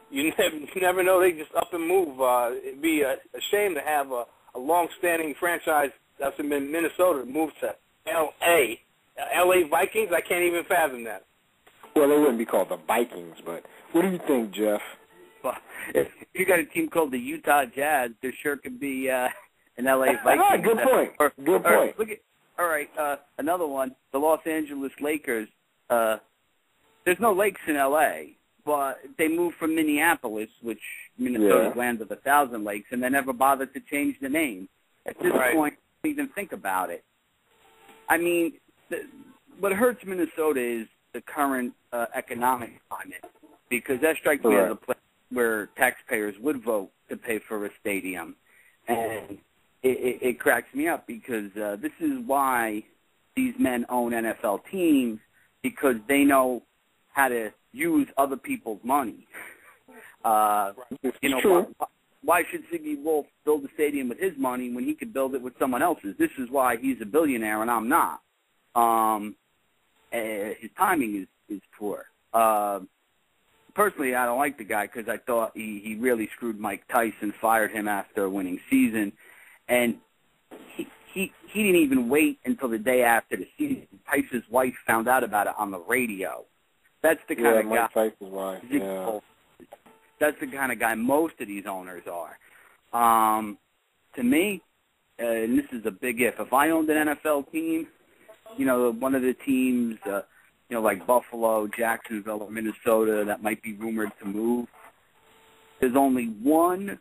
you never know, they just up and move. It'd be a shame to have a long-standing franchise that's in Minnesota move to L.A. L.A. Vikings? I can't even fathom that. Well, they wouldn't be called the Vikings, but what do you think, Jeff? Well, if you got a team called the Utah Jazz, there sure could be an L.A. Vikings. Good point. Good point. Look at, all right, another one, the Los Angeles Lakers. There's no lakes in L.A., but they moved from Minneapolis, which Minnesota's land of 1,000 lakes, and they never bothered to change the name. At this point, don't even think about it. I mean, what hurts Minnesota is the current economic climate, because that strikes me as a place where taxpayers would vote to pay for a stadium. And it cracks me up because this is why these men own NFL teams, because they know how to use other people's money. Why should Ziggy Wolf build a stadium with his money when he could build it with someone else's? This is why he's a billionaire and I'm not. His timing is poor. Personally, I don't like the guy because I thought he really screwed Mike Tyson, fired him after a winning season, and he didn't even wait until the day after the season. Tyson's wife found out about it on the radio. That's the kind of guy. Mike Tyson's wife. That's the kind of guy most of these owners are. To me, and this is a big if I owned an NFL team, one of the teams, like Buffalo, Jacksonville, or Minnesota that might be rumored to move, there's only one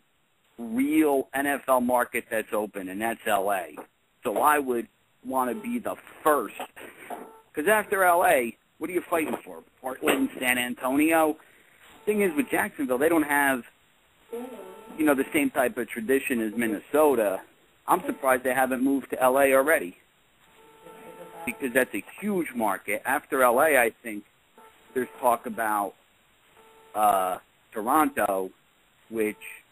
real NFL market that's open, and that's L.A. So I would want to be the first. Because after L.A., what are you fighting for? Portland, San Antonio? Thing is, with Jacksonville, they don't have, the same type of tradition as Minnesota. I'm surprised they haven't moved to L.A. already, because that's a huge market. After L.A., I think there's talk about Toronto, which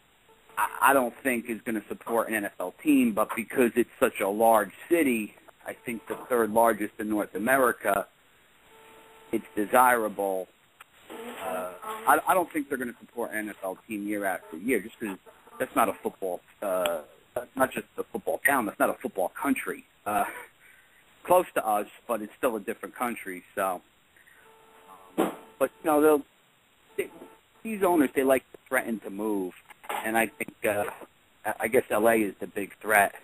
I don't think is going to support an NFL team, but because it's such a large city, I think the third largest in North America, it's desirable. I don't think they're going to support an NFL team year after year, just because that's not a football, not just a football town, that's not a football country. Close to us, but it's still a different country. So, but these owners, they like to threaten to move, and I think I guess LA is the big threat.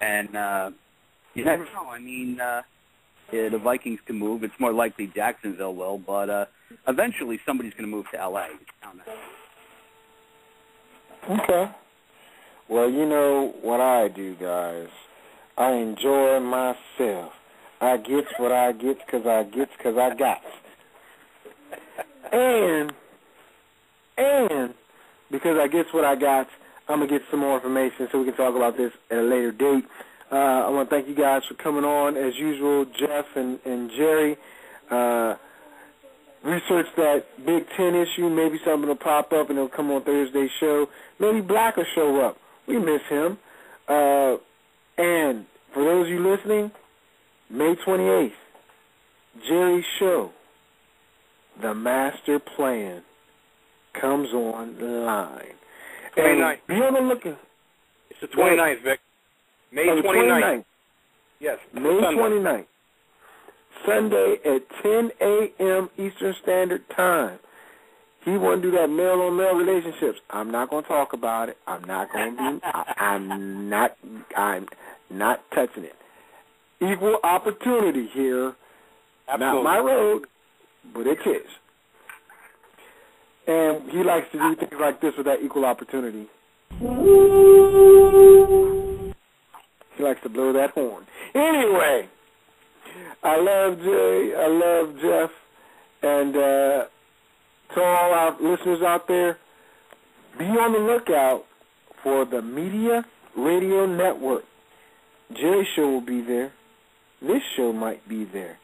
And you never know. I mean, the Vikings can move. It's more likely Jacksonville will, but eventually somebody's going to move to LA. Okay. Well, you know what I do, guys. I enjoy myself. I gets what I gets because I gets because I got. And because I gets what I got, I'm going to get some more information so we can talk about this at a later date. I want to thank you guys for coming on. As usual, Jeff and Jerry researched that Big Ten issue. Maybe something will pop up and it'll come on Thursday's show. Maybe Black will show up. We miss him. And for those of you listening, May 28th, Jerry's show, The Master Plan, comes online. 29th. Be on the lookout. It's the 29th, Vic. May 29th. Yes. May 29th. Sunday at 10 a.m. Eastern Standard Time. He want to do that male-on-male relationships. I'm not going to talk about it. I'm not going to be. I'm not touching it. Equal opportunity here. Absolutely. Not my road, but it's his. And he likes to do things like this with that equal opportunity. He likes to blow that horn. Anyway, I love Jay. I love Jeff. And to all our listeners out there, be on the lookout for the Media Radio Network. Jerry's show will be there. This show might be there.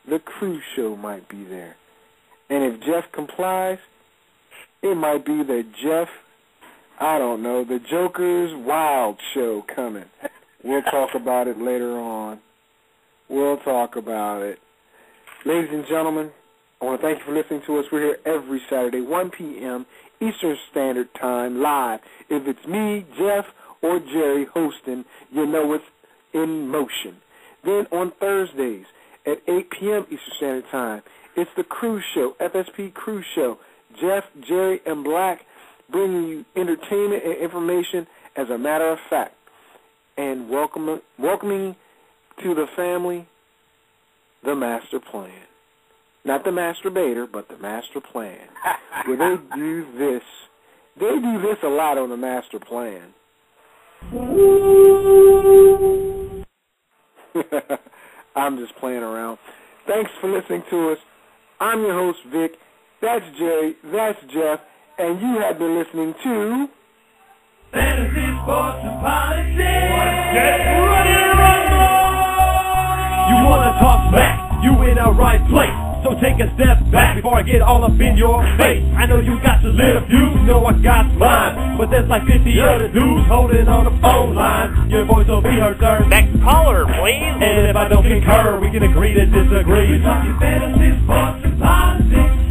The Crew show might be there. And if Jeff complies, it might be the Jeff, I don't know, the Joker's Wild show coming. We'll talk about it later on. We'll talk about it. Ladies and gentlemen, I want to thank you for listening to us. We're here every Saturday, 1 p.m. Eastern Standard Time, live. If it's me, Jeff, or Jerry hosting, you know it's in motion. Then on Thursdays at 8 p.m. Eastern Standard Time, it's the Crew Show, FSP Crew Show. Jeff, Jerry, and Black bringing you entertainment and information as a matter of fact. And welcoming to the family, the Master Plan. Not the masturbator, but the Master Plan. Where they do this. They do this a lot on the Master Plan. I'm just playing around. Thanks for listening to us. I'm your host, Vic. That's Jerry. That's Jeff. And you have been listening to Fantasy, Sports, and Politics. Get ready to rumble! You want to talk smack? You in the right place. So take a step back before I get all up in your face. I know you got your little views, know I got mine, but there's like 50 other dudes holding on the phone line. Your voice will be heard, sir. Next caller, please. And if I don't concur, we can agree to disagree. We're talking fantasy, sports, and politics.